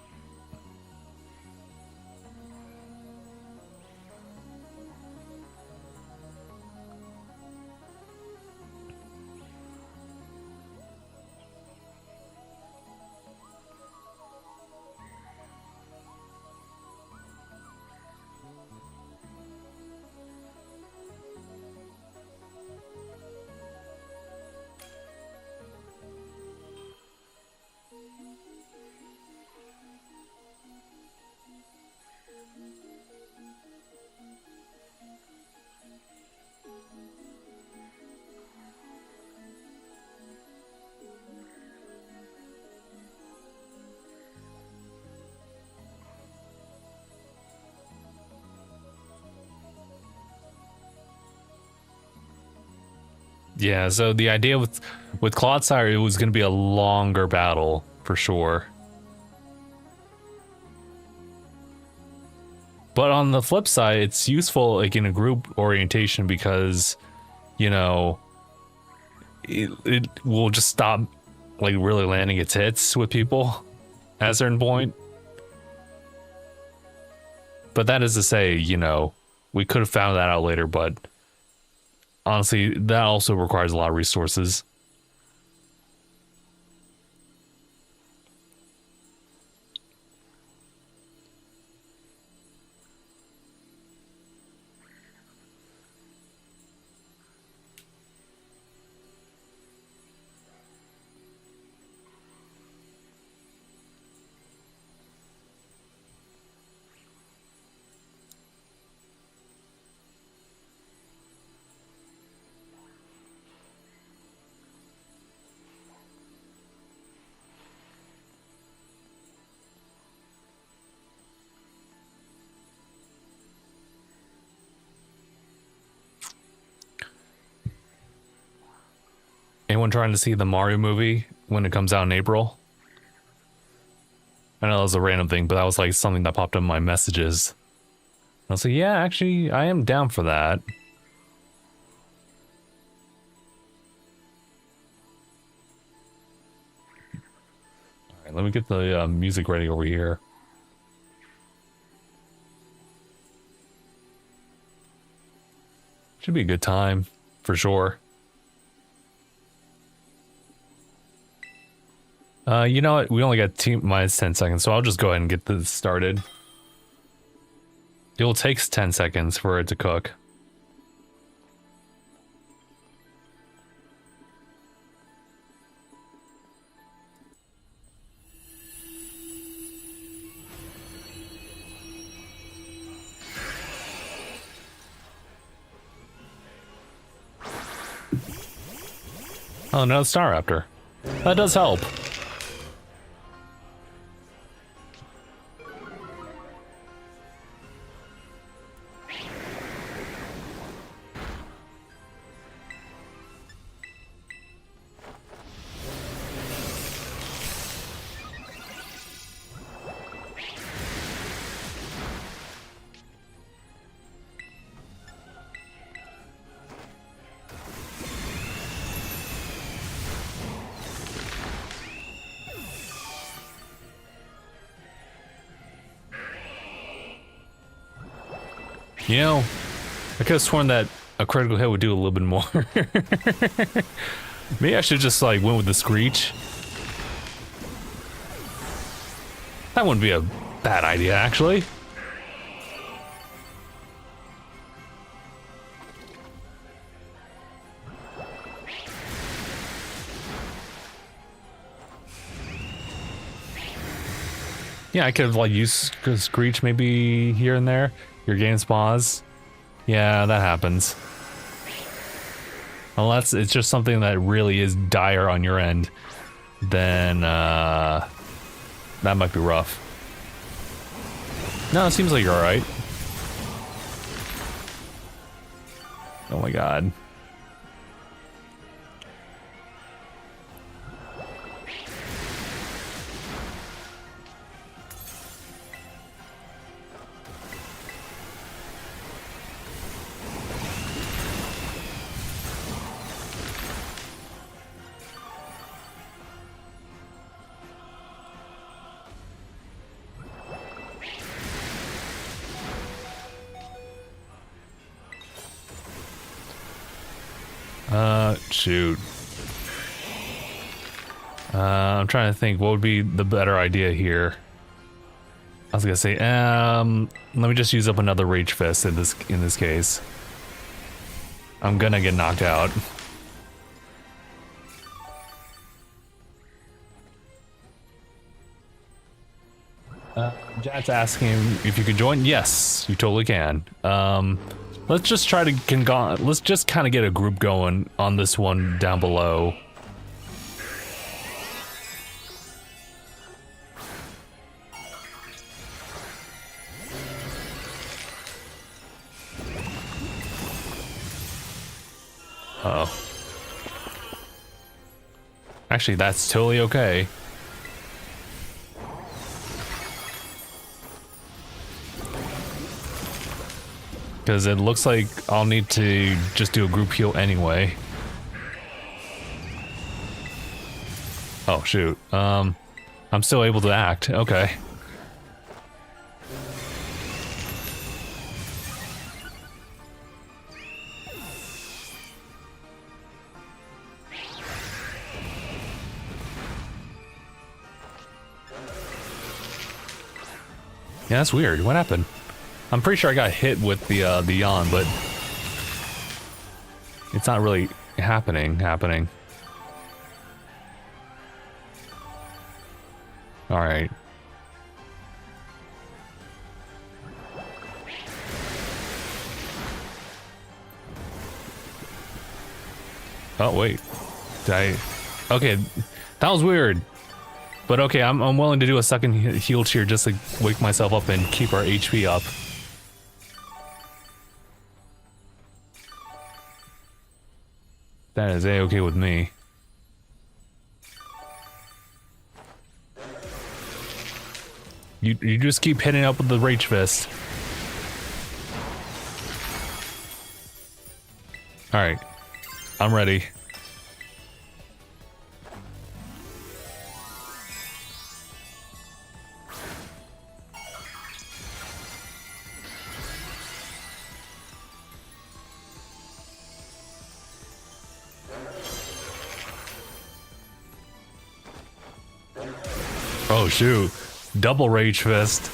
Yeah, so the idea with Clodsire, it was going to be a longer battle for sure. But on the flip side, it's useful like in a group orientation because, you know, it will just stop like really landing its hits with people at a certain point. But that is to say, you know, we could have found that out later, but honestly, that also requires a lot of resources. Anyone trying to see the Mario movie when it comes out in April? I know that was a random thing, but that was like something that popped up in my messages. I was like, yeah, actually, I am down for that. All right, let me get the music ready over here. Should be a good time, for sure. You know what? We only got minus 10 seconds, so I'll just go ahead and get this started. It will take 10 seconds for it to cook. Oh, no, Star Raptor. That does help. You know, I could have sworn that a critical hit would do a little bit more. Maybe I should just like went with the Screech. That wouldn't be a bad idea, actually. Yeah, I could have like used Screech maybe here and there. Your game spawns. Yeah, that happens. Unless it's just something that really is dire on your end, then that might be rough. No, it seems like you're alright. Oh my god. Shoot. I'm trying to think what would be the better idea here. I was gonna say, let me just use up another Rage Fist in this case. I'm gonna get knocked out. Jat's asking if you could join. Yes, you totally can. Let's just try to let's just kind of get a group going on this one down below. Uh-oh. Actually, that's totally okay. Because it looks like I'll need to just do a group heal anyway. Oh, shoot. I'm still able to act. Okay. Yeah, that's weird. What happened? I'm pretty sure I got hit with the yawn, but it's not really happening. All right. Oh wait, did I? Okay, that was weird. But okay, I'm willing to do a second heal cheer just to wake myself up and keep our HP up. That is A-okay with me. You just keep hitting up with the Rage Fist. Alright. I'm ready. Oh shoot. Double Rage Fist.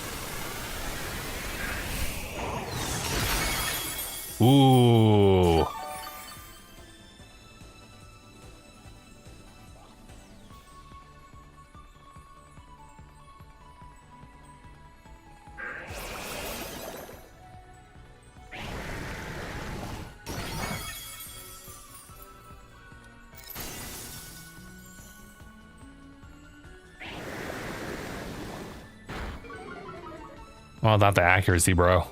Ooh. Well, not the accuracy, bro.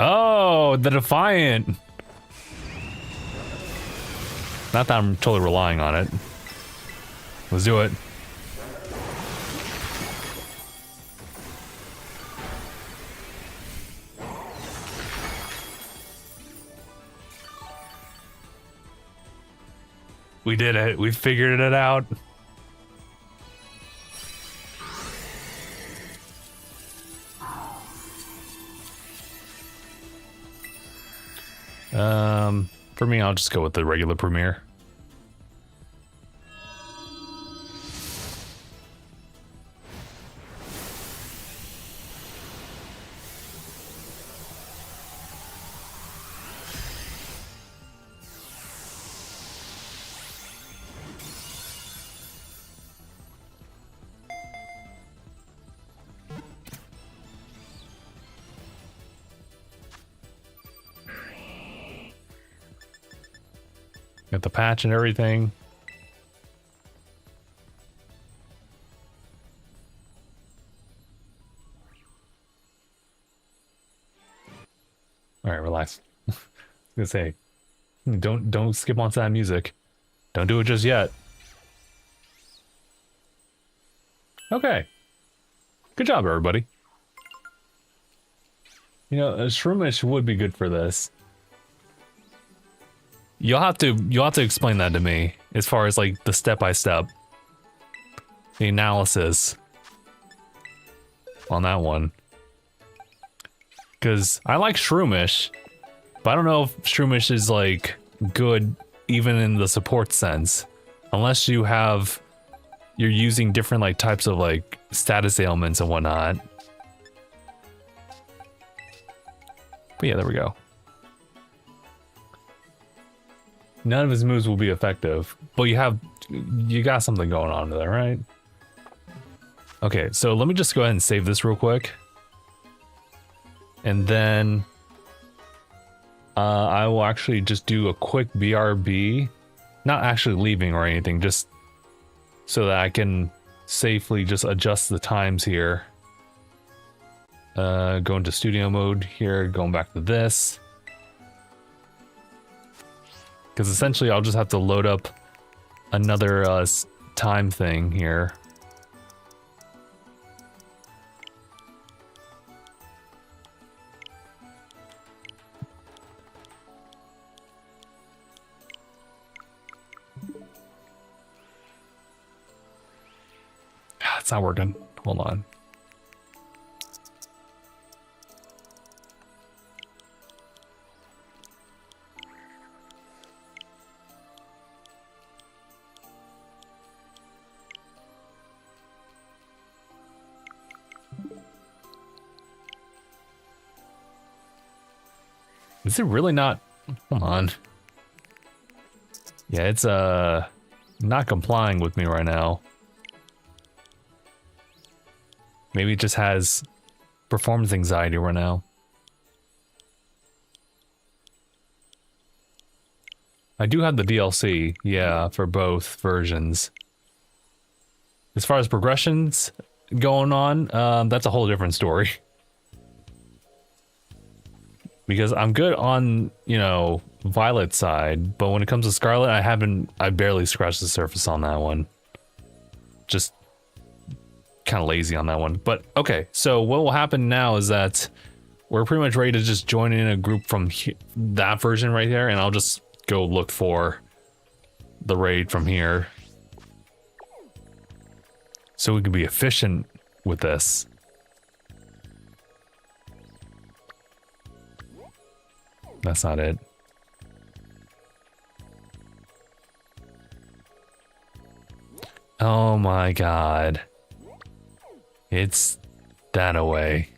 Oh, the Defiant. Not that I'm totally relying on it. Let's do it. We did it. We figured it out. For me, I'll just go with the regular premiere. Got the patch and everything. All right, relax. I was gonna say, don't skip onto that music. Don't do it just yet. Okay. Good job, everybody. You know, a Shroomish would be good for this. You'll have to explain that to me as far as like the step-by-step, the analysis on that one. Because I like Shroomish, but I don't know if Shroomish is like good even in the support sense, unless you're using different like types of like status ailments and whatnot. But yeah, there we go. None of his moves will be effective, but you got something going on there, right? Okay, so let me just go ahead and save this real quick. And then I will actually just do a quick BRB, not actually leaving or anything, just so that I can safely just adjust the times here. Go into studio mode here, going back to this. Because essentially I'll just have to load up another time thing here. it's not working. Hold on. Is it really not? Hold on. Yeah, it's not complying with me right now. Maybe it just has performance anxiety right now. I do have the DLC, yeah, for both versions. As far as progressions going on, that's a whole different story. Because I'm good on, you know, Violet's side, but when it comes to Scarlet, I barely scratched the surface on that one. Just kind of lazy on that one. But okay, so what will happen now is that we're pretty much ready to just join in a group from that version right there, and I'll just go look for the raid from here. So we can be efficient with this. That's not it. Oh my god. It's that away.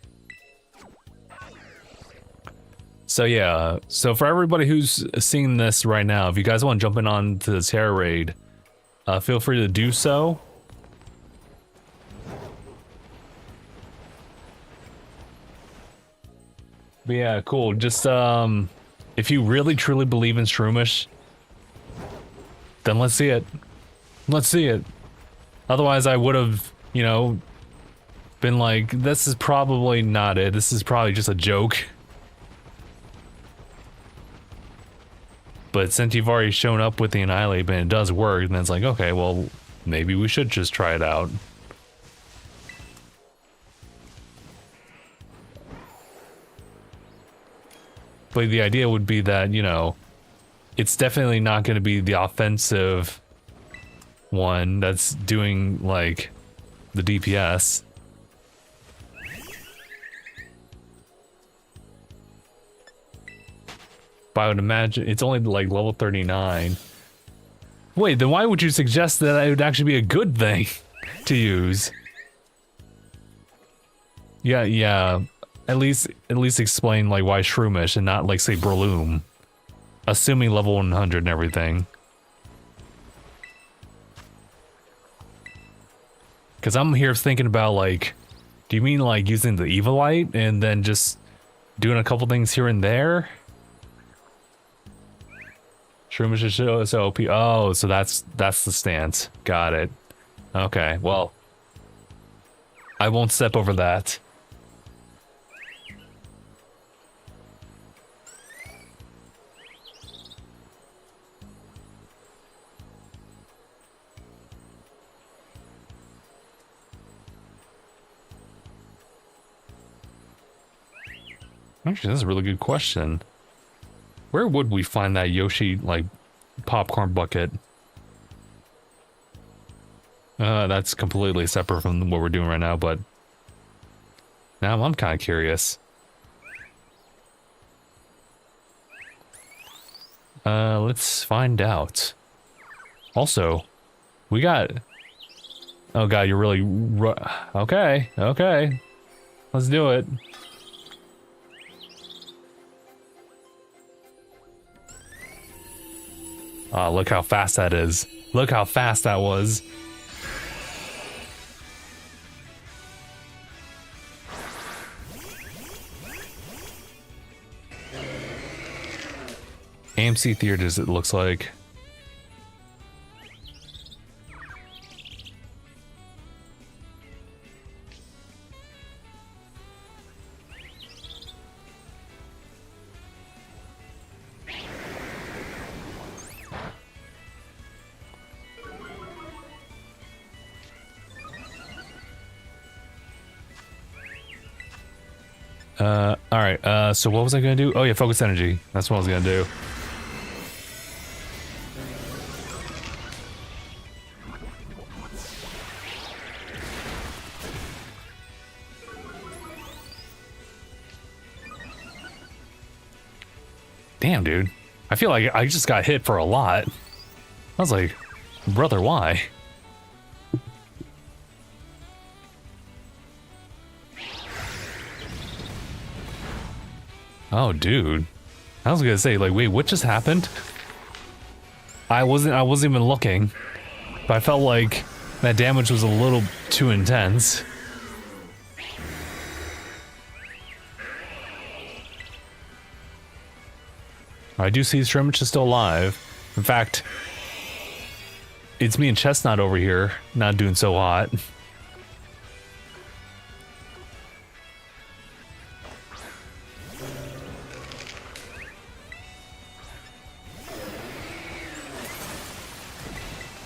So yeah, so for everybody who's seeing this right now, if you guys want to jump in on to the Tera raid, feel free to do so. But yeah, cool. Just if you really truly believe in Shroomish, then let's see it. Let's see it. Otherwise, I would have, you know, been like, this is probably not it. This is probably just a joke. But since you've already shown up with the Annihilate and it does work, then it's like, okay, well, maybe we should just try it out. But the idea would be that, you know, it's definitely not going to be the offensive one that's doing, like, the DPS. But I would imagine it's only, like, level 39. Wait, then why would you suggest that it would actually be a good thing to use? Yeah. At least explain like why Shroomish and not like say Breloom. Assuming level 100 and everything. Cause I'm here thinking about like, do you mean like using the Evilite and then just doing a couple things here and there? Shroomish is so OP. Oh, so that's the stance. Got it. Okay, well, I won't step over that. Actually, that's a really good question. Where would we find that Yoshi, like, popcorn bucket? That's completely separate from what we're doing right now, but now I'm kind of curious. Let's find out. Also, we got... Oh god, you're really... Okay. Let's do it. Oh, look how fast that is. Look how fast that was. AMC Theaters, it looks like. Alright, so what was I gonna do? Oh yeah, focus energy. That's what I was gonna do. Damn, dude. I feel like I just got hit for a lot. I was like, brother, why? Oh, dude. I was gonna say, like, wait, what just happened? I wasn't even looking, but I felt like that damage was a little too intense. I do see Scrimmage is still alive. In fact, it's me and Chestnut over here, not doing so hot.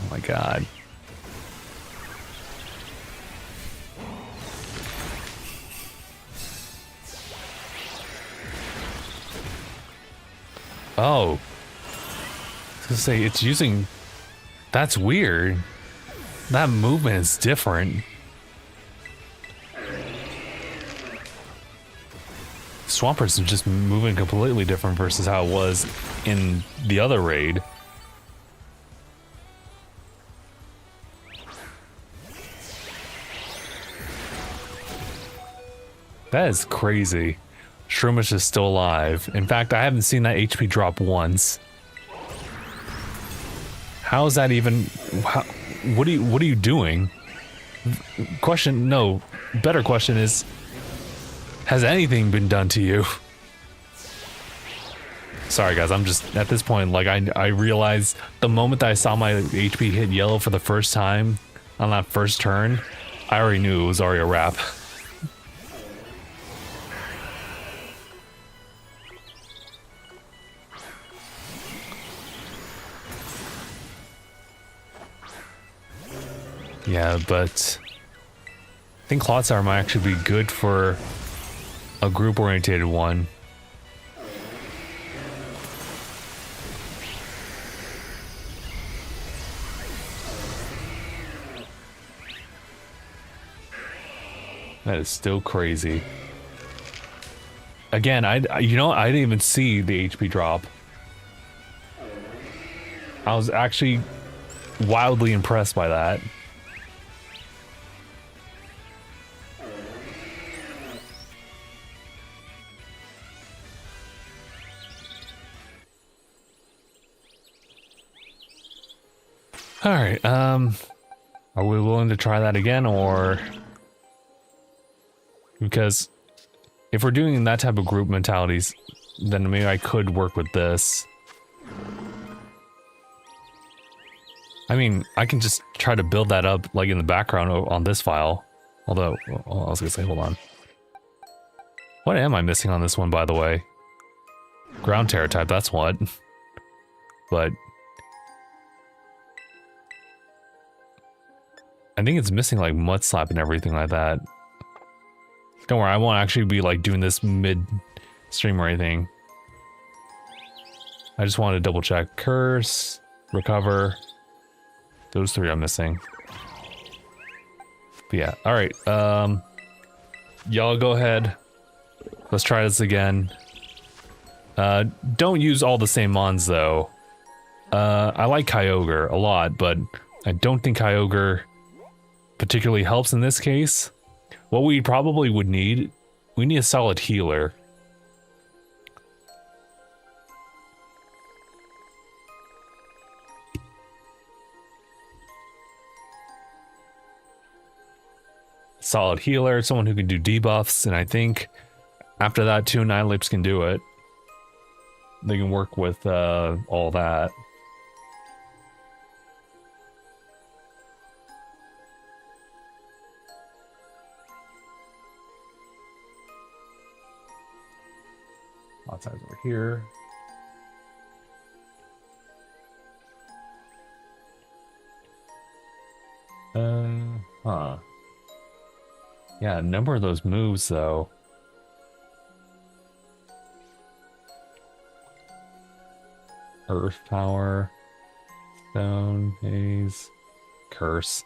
Oh my god. Oh. I was gonna say, it's using... That's weird. That movement is different. Swampert's just moving completely different versus how it was in the other raid. That is crazy. Shroomish is still alive. In fact, I haven't seen that HP drop once. How is that even... what are you doing? Better question is, has anything been done to you? Sorry guys, I'm just, at this point, like, I realized the moment that I saw my HP hit yellow for the first time on that first turn, I already knew it was already a wrap. Yeah, but I think Clotsar might actually be good for a group-oriented one. That is still crazy. Again, I didn't even see the HP drop. I was actually wildly impressed by that. All right, are we willing to try that again, or... Because if we're doing that type of group mentalities, then maybe I could work with this. I mean, I can just try to build that up, like, in the background on this file. Although, I was gonna say, hold on. What am I missing on this one, by the way? Ground Tera type, that's what. But... I think it's missing, like, Mud Slap and everything like that. Don't worry, I won't actually be, like, doing this mid-stream or anything. I just wanted to double check. Curse, Recover. Those three I'm missing. But yeah, alright. Y'all go ahead. Let's try this again. Don't use all the same mons, though. I like Kyogre a lot, but I don't think Kyogre particularly helps in this case. What we probably would need, we need a solid healer. Solid healer, someone who can do debuffs, and I think after that 2 Nihilips can do it. They can work with all that. Outside's over here. Huh. Yeah, a number of those moves, though. Earth Power, Stone, Haze, Curse.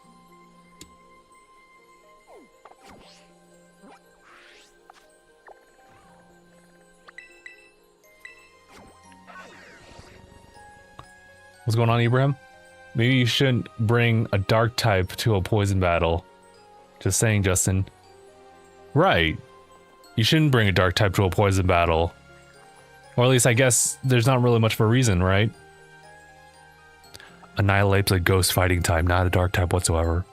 What's going on, Ibrahim? Maybe you shouldn't bring a dark type to a poison battle. Just saying, Justin. Right. You shouldn't bring a dark type to a poison battle. Or at least I guess there's not really much of a reason, right? Annihilate's a ghost fighting type, not a dark type whatsoever.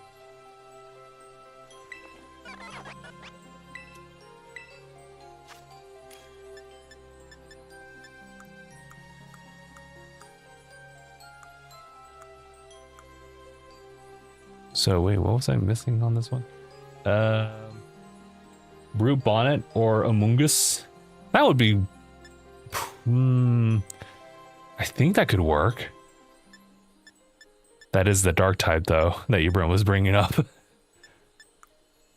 So wait, what was I missing on this one? Brute Bonnet or Amoongus? That would be... I think that could work. That is the dark type, though, that Ibram was bringing up.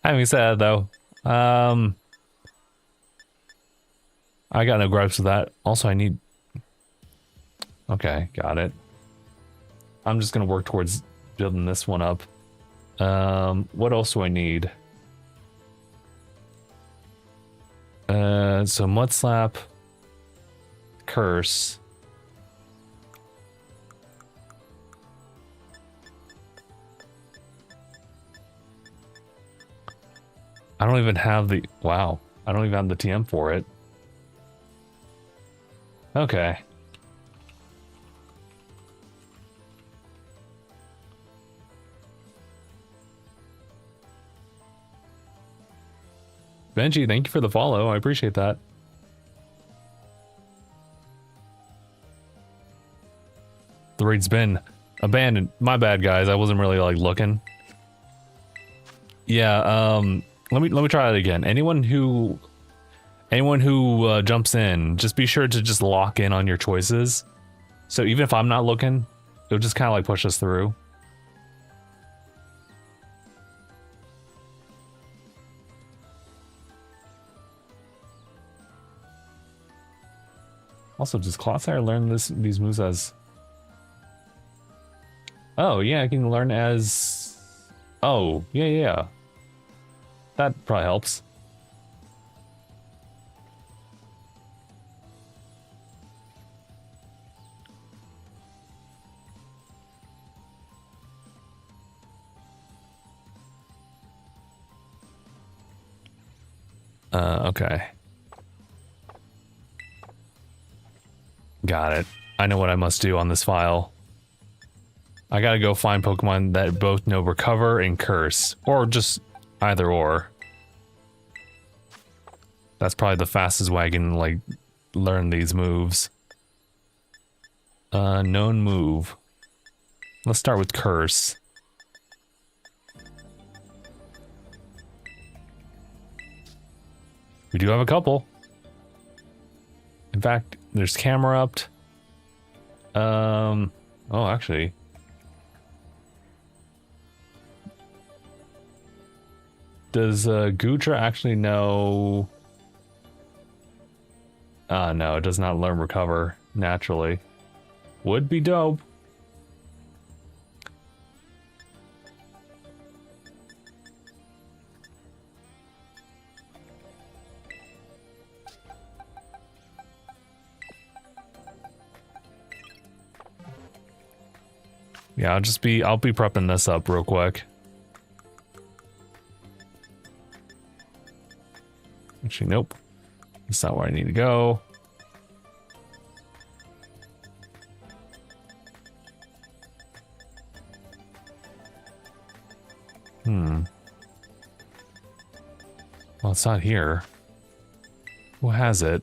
Having said that, though, I got no gripes with that. Also, I need... Okay, got it. I'm just gonna work towards building this one up. What else do I need? So Mud Slap, Curse. I don't even have the, wow, I don't even have the TM for it. Okay. Benji, thank you for the follow. I appreciate that. The raid's been abandoned. My bad, guys. I wasn't really like looking. Yeah, let me try that again. Anyone who jumps in, just be sure to just lock in on your choices. So even if I'm not looking, it'll just kind of like push us through. Also, does Clotsire learn these moves as... Oh, yeah, I can learn as... Oh, yeah. That probably helps. Okay. Got it. I know what I must do on this file. I gotta go find Pokemon that both know Recover and Curse. Or just either or. That's probably the fastest way I can, like, learn these moves. Known move. Let's start with Curse. We do have a couple. In fact, there's Camerupt. Oh, actually. Does Gutra actually know... no, it does not learn Recover naturally. Would be dope. Yeah, I'll be prepping this up real quick. Actually, nope. That's not where I need to go. Well, it's not here. Who has it?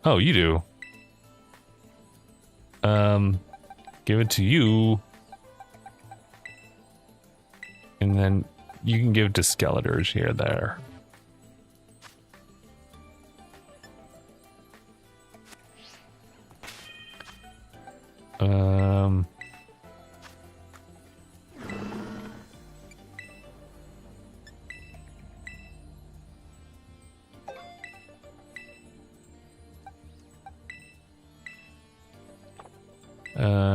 Oh, you do. Give it to you. And then you can give it to Skeletors here, there.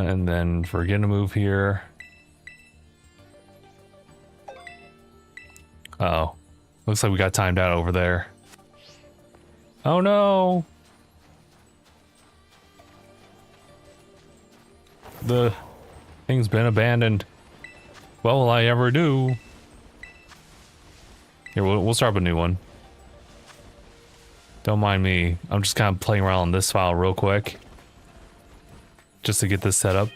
And then forget to move here. Oh, looks like we got timed out over there. Oh no! The thing's been abandoned. What will I ever do? Here, we'll start up a new one. Don't mind me. I'm just kind of playing around on this file real quick. Just to get this set up.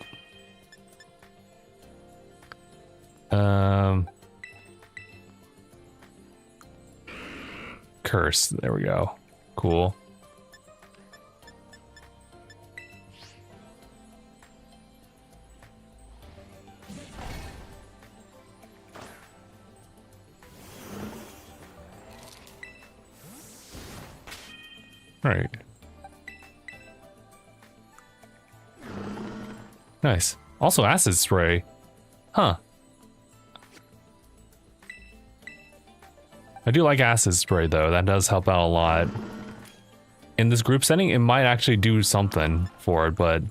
Curse. There we go. Cool. All right. Nice. Also acid spray. Huh. I do like acid spray though. That does help out a lot. In this group setting, it might actually do something for it, but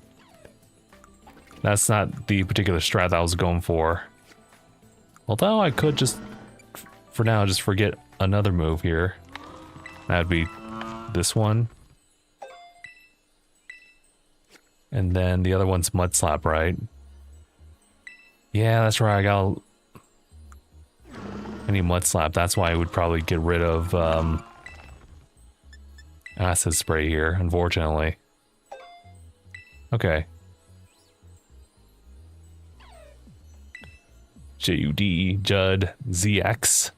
that's not the particular strat that I was going for. Although I could just, for now, just forget another move here. That'd be this one. And then the other one's Mud Slap, right? Yeah, that's right. I need Mud Slap. That's why I would probably get rid of acid spray here, unfortunately. Okay. J-U-D, Judd, ZX.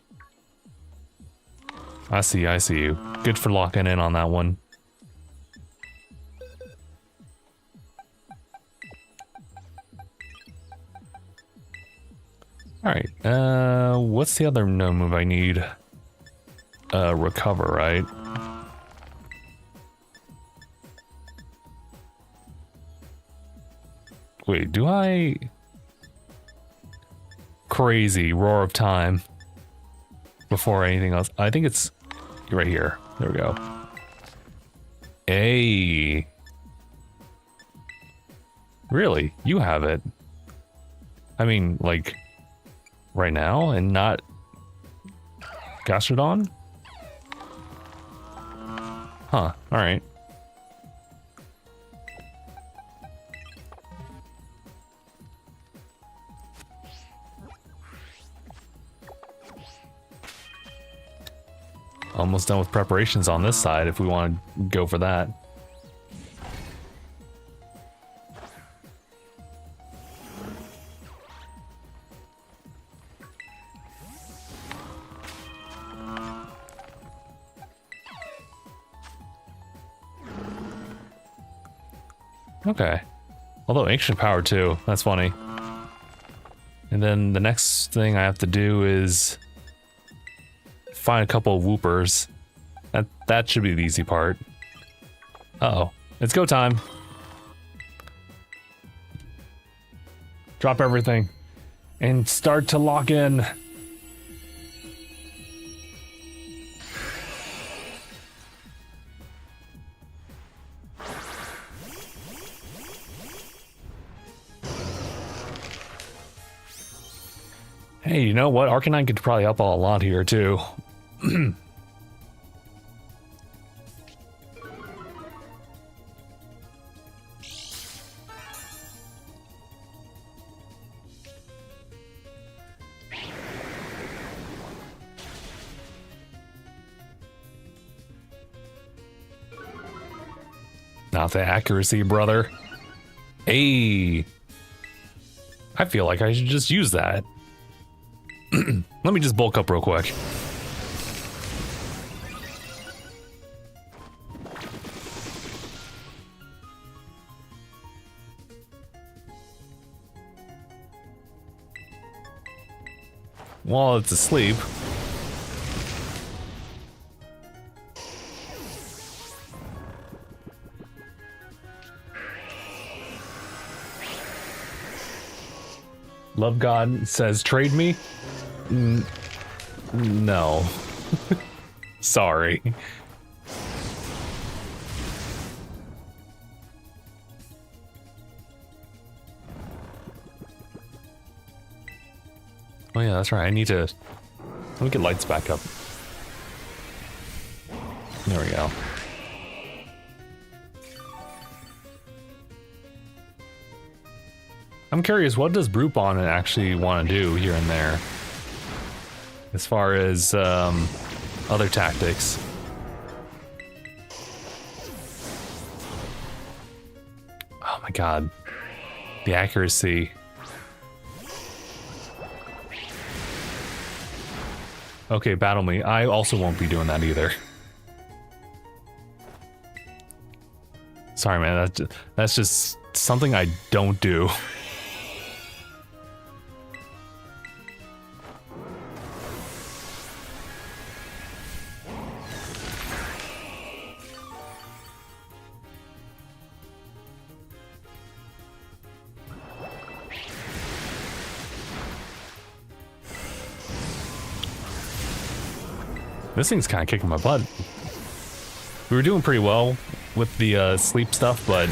I see you. Good for locking in on that one. Alright, what's the other no move I need? Recover, right? Wait, do I... Crazy, Roar of Time. Before anything else. I think it's right here. There we go. Hey. Really? You have it. I mean, like... right now and not Gastrodon? Huh, alright. Almost done with preparations on this side if we want to go for that. Okay. Although ancient power too. That's funny. And then the next thing I have to do is find a couple of whoopers. That should be the easy part. Uh-oh. It's go time. Drop everything. And start to lock in. Hey, you know what? Arcanine could probably help out a lot here, too. Not the accuracy, brother. Hey. I feel like I should just use that. Let me just bulk up real quick. While it's asleep. Love God says, trade me? No. Sorry. Oh yeah, that's right. I need to... Let me get lights back up. There we go. I'm curious, what does Groupon actually want to do here and there? As far as other tactics. Oh my god. The accuracy. Okay, battle me. I also won't be doing that either. Sorry, man. That's just something I don't do. This thing's kind of kicking my butt. We were doing pretty well with the sleep stuff, but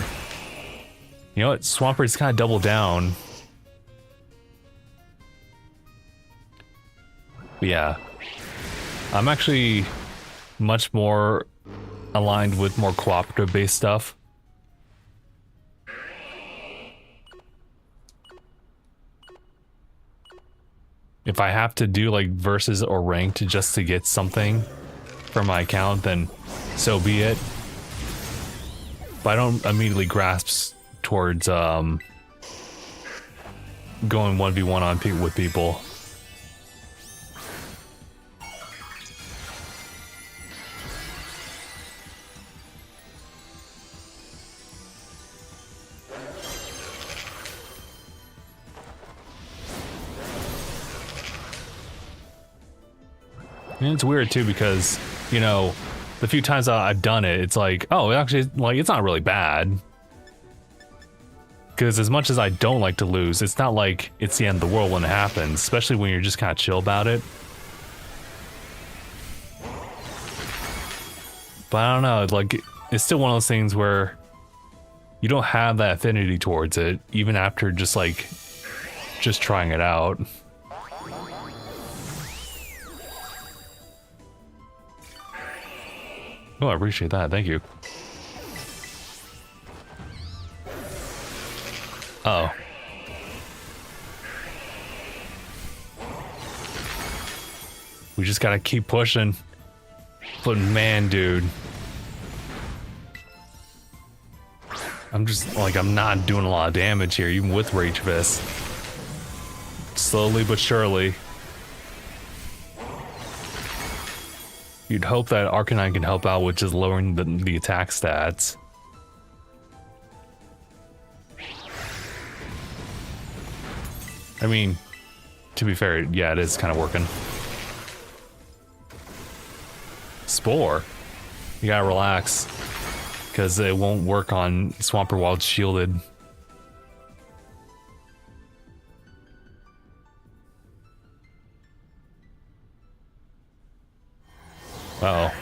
you know what? Swampert's kind of doubled down. But yeah, I'm actually much more aligned with more cooperative-based stuff. If I have to do like versus or ranked just to get something for my account, then so be it. But I don't immediately grasp towards going 1v1 on with people. And it's weird too because, you know, the few times I've done it, it's like, oh, actually, like, it's not really bad. Because as much as I don't like to lose, it's not like it's the end of the world when it happens, especially when you're just kind of chill about it. But I don't know, like, it's still one of those things where you don't have that affinity towards it, even after just trying it out. Oh, I appreciate that. Thank you. Uh oh. We just gotta keep pushing. But man, dude. I'm just, like, I'm not doing a lot of damage here, even with Rage Fist. Slowly but surely. You'd hope that Arcanine can help out with just lowering the attack stats. I mean, to be fair, yeah, it is kind of working. Spore. You gotta relax. Because it won't work on Swampert while it's shielded. Uh-oh.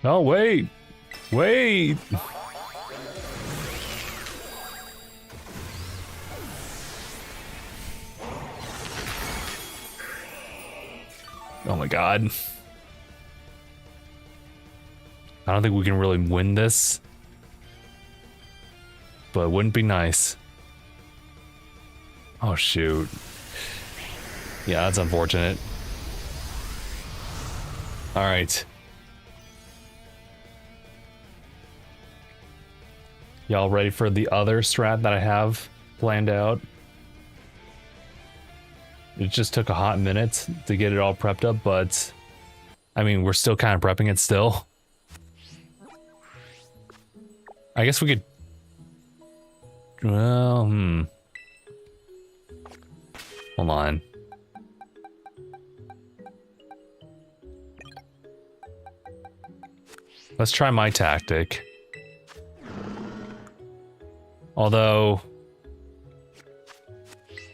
No, wait! Wait! Oh my god. I don't think we can really win this. But it wouldn't be nice. Oh shoot. Yeah, that's unfortunate. Alright. Y'all ready for the other strat that I have planned out? It just took a hot minute to get it all prepped up, but I mean, we're still kind of prepping it still. I guess we could... Well, Hold on. Let's try my tactic. Although...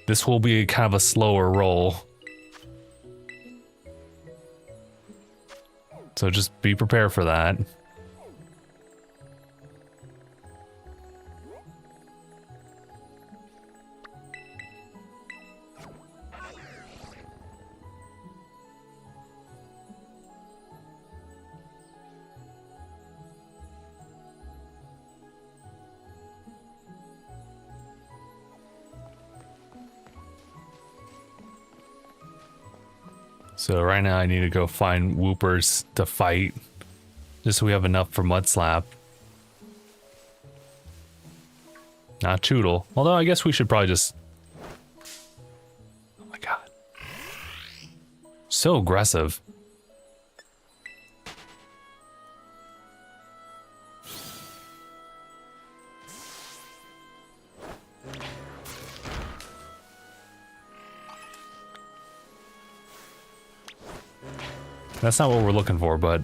this will be kind of a slower roll. So just be prepared for that. So right now I need to go find Whoopers to fight. Just so we have enough for Mud Slap. Not Choodle. Although I guess we should probably just... Oh my god. So aggressive. That's not what we're looking for, but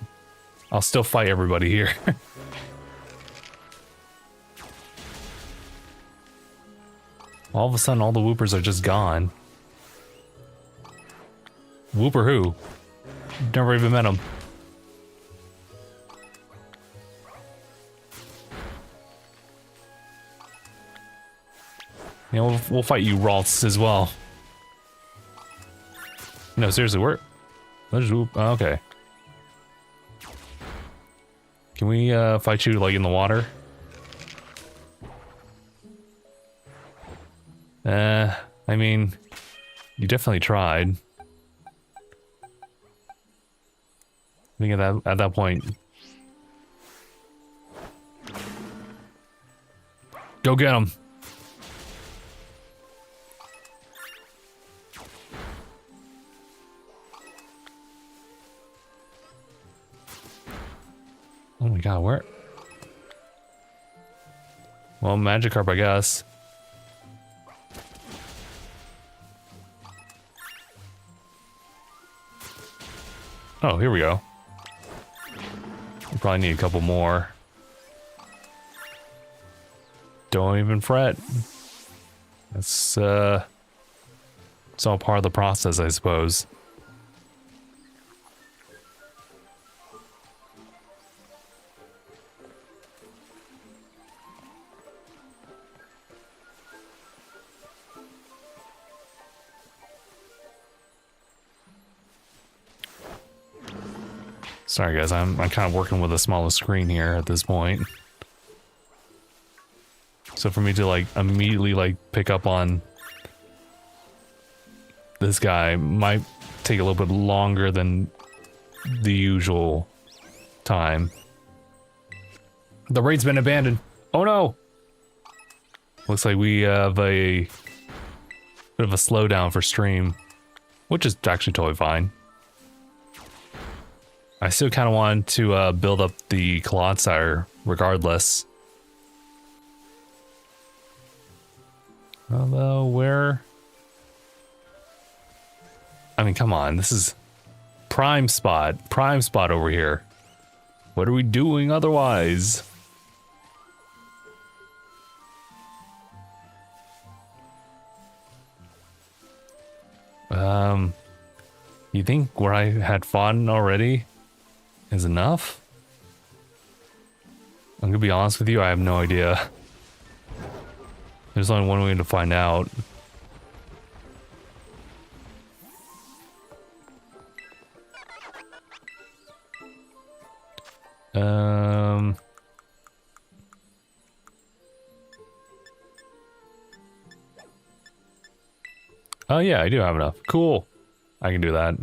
I'll still fight everybody here. All of a sudden, all the Whoopers are just gone. Whooper who? Never even met him. You know, we'll fight you, Ralts, as well. No, seriously, where's Whoop? Oh, okay. Can we fight you, like, in the water? I mean, you definitely tried. I think at that point... Go get him! Oh my god, where? Well, Magikarp, I guess. Oh, here we go. We probably need a couple more. Don't even fret. That's it's all part of the process, I suppose. Sorry guys, I'm kind of working with a smaller screen here at this point. So for me to like immediately like pick up on this guy might take a little bit longer than the usual time. The raid's been abandoned. Oh no! Looks like we have a bit of a slowdown for stream, which is actually totally fine. I still kind of wanted to build up the Clodsire regardless. Although, where... I mean, come on, this is prime spot over here. What are we doing otherwise? You think where I had fun already is enough? I'm gonna be honest with you, I have no idea. There's only one way to find out. Oh yeah, I do have enough. Cool. I can do that.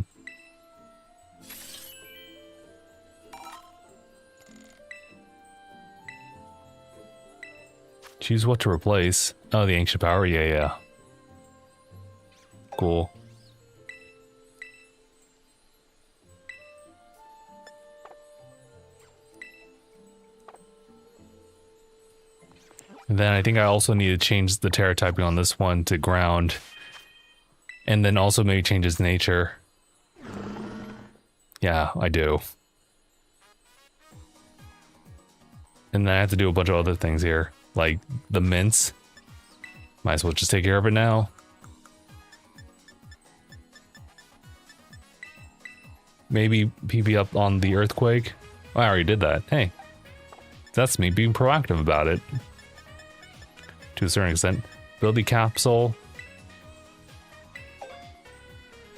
Choose what to replace. Oh, the ancient power? Yeah, yeah. Cool. And then I think I also need to change the Tera typing on this one to ground. And then also maybe change its nature. Yeah, I do. And then I have to do a bunch of other things here. Like the mints. Might as well just take care of it now. Maybe PP up on the earthquake. Oh, I already did that. Hey. That's me being proactive about it. To a certain extent. Build the capsule.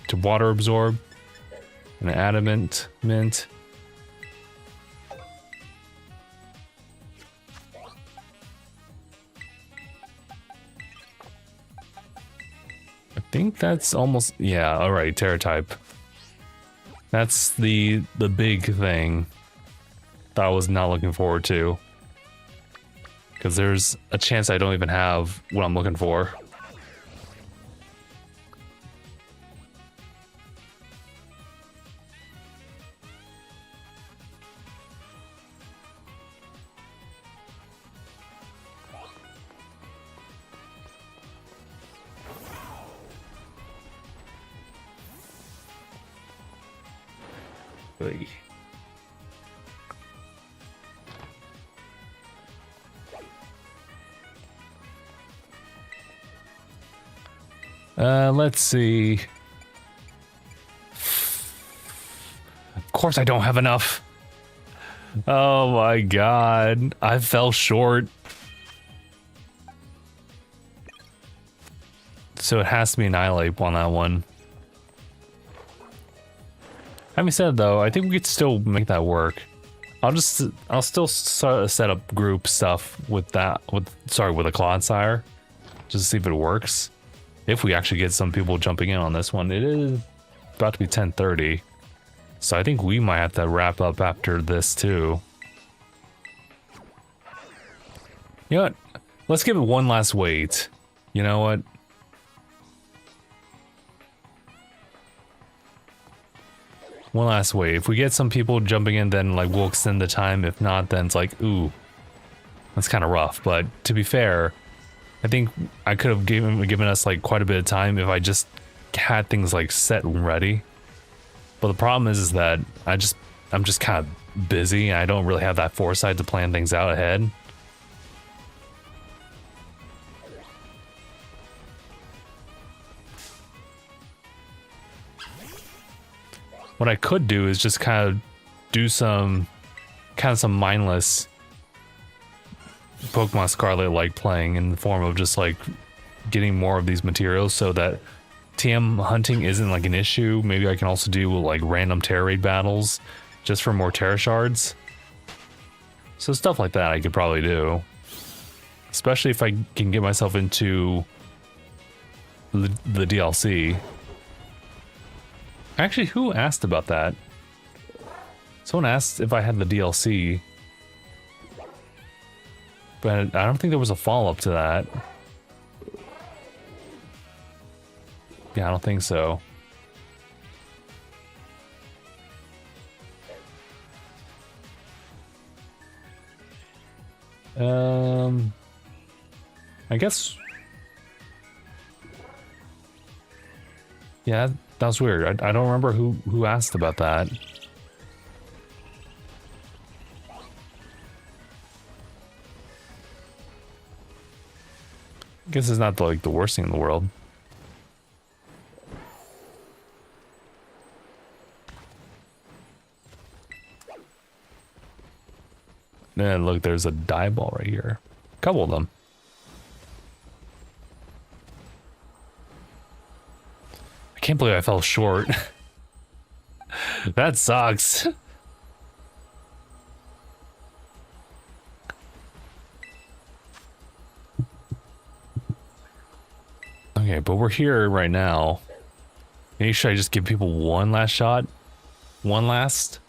To water absorb. An adamant mint. I think that's almost, yeah, alright, Tera type. That's the big thing that I was not looking forward to. Because there's a chance I don't even have what I'm looking for. Let's see. Of course I don't have enough. Oh my god. I fell short. So it has to be Annihilate on that one. Having said though, I think we could still make that work. I'll still set up group stuff with that, with a Clodsire, just to see if it works. If we actually get some people jumping in on this one. It is about to be 10:30, so I think we might have to wrap up after this too. You know what? Let's give it one last wait. You know what? One last wait. If we get some people jumping in, then like we'll extend the time. If not, then it's like, ooh, that's kind of rough. But to be fair, I think I could have given us like quite a bit of time if I just had things like set and ready. But the problem is that I'm just kind of busy. I don't really have that foresight to plan things out ahead. What I could do is just kind of do some mindless Pokemon Scarlet like playing in the form of just like getting more of these materials so that TM hunting isn't like an issue. Maybe I can also do like random Tera raid battles just for more Tera shards. So stuff like that I could probably do, especially if I can get myself into the DLC. Actually, who asked about that? Someone asked if I had the DLC. But I don't think there was a follow-up to that. Yeah, I don't think so. I guess... Yeah, that was weird. I don't remember who asked about that. I guess it's not like the worst thing in the world. And look, there's a dye ball right here. A couple of them. I can't believe I fell short. That sucks. Okay, but we're here right now. Maybe should I just give people one last shot? One last?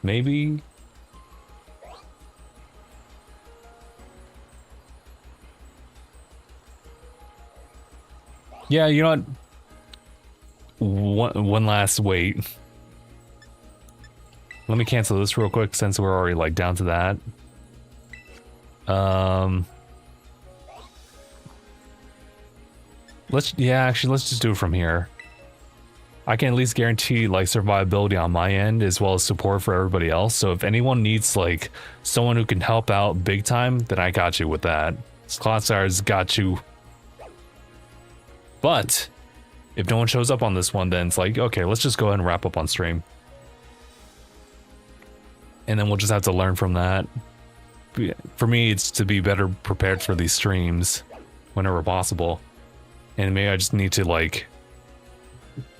Maybe? Yeah, you know what? One last wait. Let me cancel this real quick since we're already like down to that. Let's just do it from here. I can at least guarantee like survivability on my end as well as support for everybody else. So if anyone needs like someone who can help out big time, then I got you with that. Clodsires got you. But if no one shows up on this one, then it's like, okay, let's just go ahead and wrap up on stream. And then we'll just have to learn from that. For me, it's to be better prepared for these streams whenever possible. And maybe I just need to like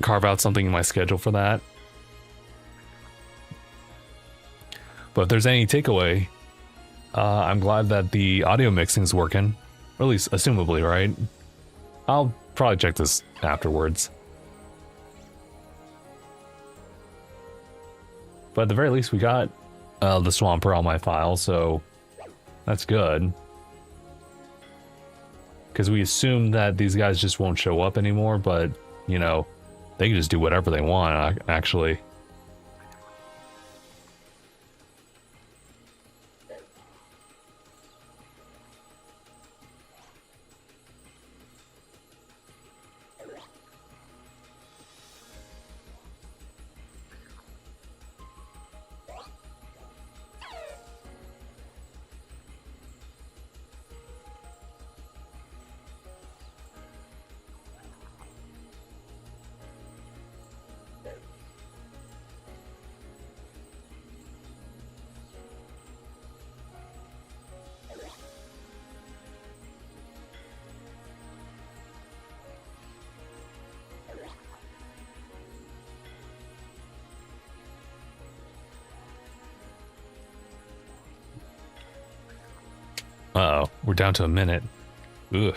carve out something in my schedule for that. But if there's any takeaway, I'm glad that the audio mixing is working, or at least assumably, right? I'll probably check this afterwards. But at the very least, we got the Swampert on my file, so that's good. Because we assume that these guys just won't show up anymore, but, you know, they can just do whatever they want, actually. Uh-oh, we're down to a minute. Ugh.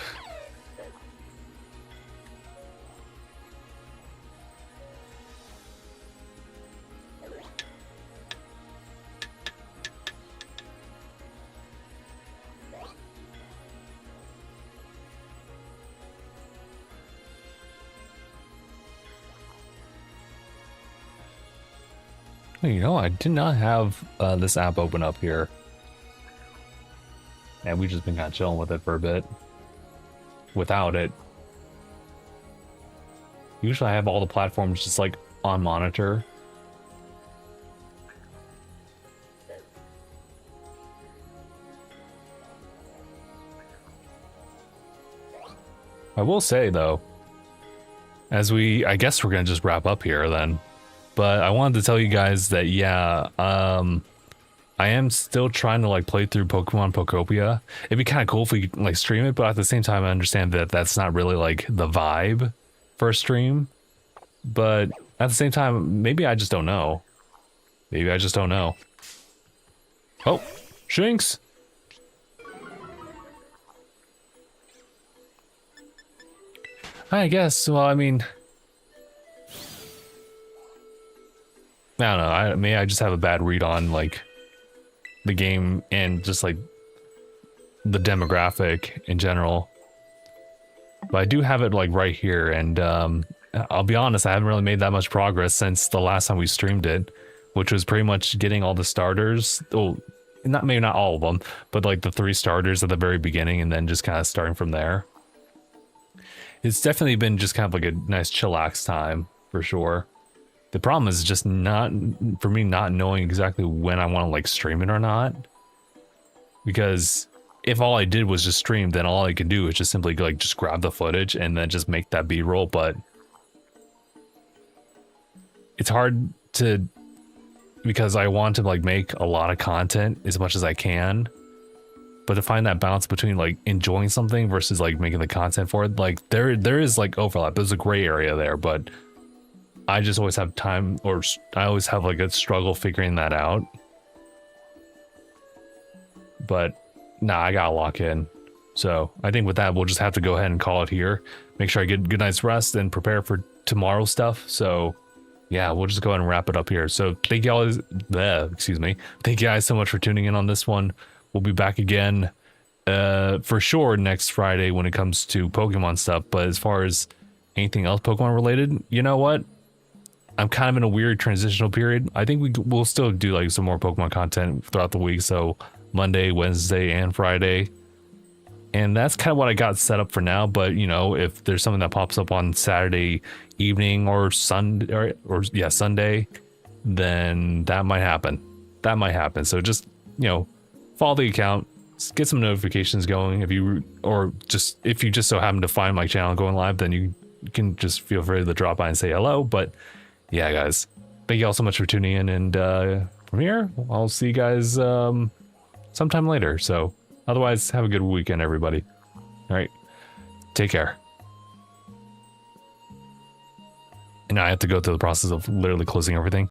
You know, I did not have this app open up here. And we've just been kind of chilling with it for a bit. Without it. Usually I have all the platforms just like on monitor. I will say though, I guess we're gonna just wrap up here then. But I wanted to tell you guys that yeah, I am still trying to like play through Pokemon Pokopia. It'd be kind of cool if we like stream it, but at the same time I understand that that's not really like the vibe for a stream. But at the same time, maybe I just don't know. Maybe I just don't know. Oh, Shinx! I guess, well, I mean, I don't know, maybe I just have a bad read on like the game and just like the demographic in general. But I do have it like right here, and I'll be honest, I haven't really made that much progress since the last time we streamed it, which was pretty much getting all the starters. Oh, maybe not all of them, but like the 3 starters at the very beginning, and then just kind of starting from there. It's definitely been just kind of like a nice chillax time for sure. The problem is just not for me not knowing exactly when I want to like stream it or not. Because if all I did was just stream, then all I could do is just simply like just grab the footage and then just make that B-roll. But it's hard to, because I want to like make a lot of content as much as I can. But to find that balance between like enjoying something versus like making the content for it, like there is like overlap. There's a gray area there, but I just always have time, or I always have like a struggle figuring that out. But nah, I gotta lock in. So I think with that, we'll just have to go ahead and call it here. Make sure I get a good night's rest and prepare for tomorrow's stuff. So yeah, we'll just go ahead and wrap it up here. So thank you all, excuse me. Thank you guys so much for tuning in on this one. We'll be back again for sure next Friday when it comes to Pokemon stuff. But as far as anything else Pokemon related, you know what? I'm kind of in a weird transitional period. I think we'll still do like some more Pokemon content throughout the week. So Monday, Wednesday, and Friday. And that's kind of what I got set up for now. But you know, if there's something that pops up on Saturday evening or Sunday, or yeah, Sunday, then that might happen. That might happen. So just, you know, follow the account, get some notifications going. If you just so happen to find my channel going live, then you can just feel free to drop by and say hello. But yeah, guys, thank you all so much for tuning in, and from here I'll see you guys sometime later. So otherwise, have a good weekend, everybody. All right, take care. And now I have to go through the process of literally closing everything.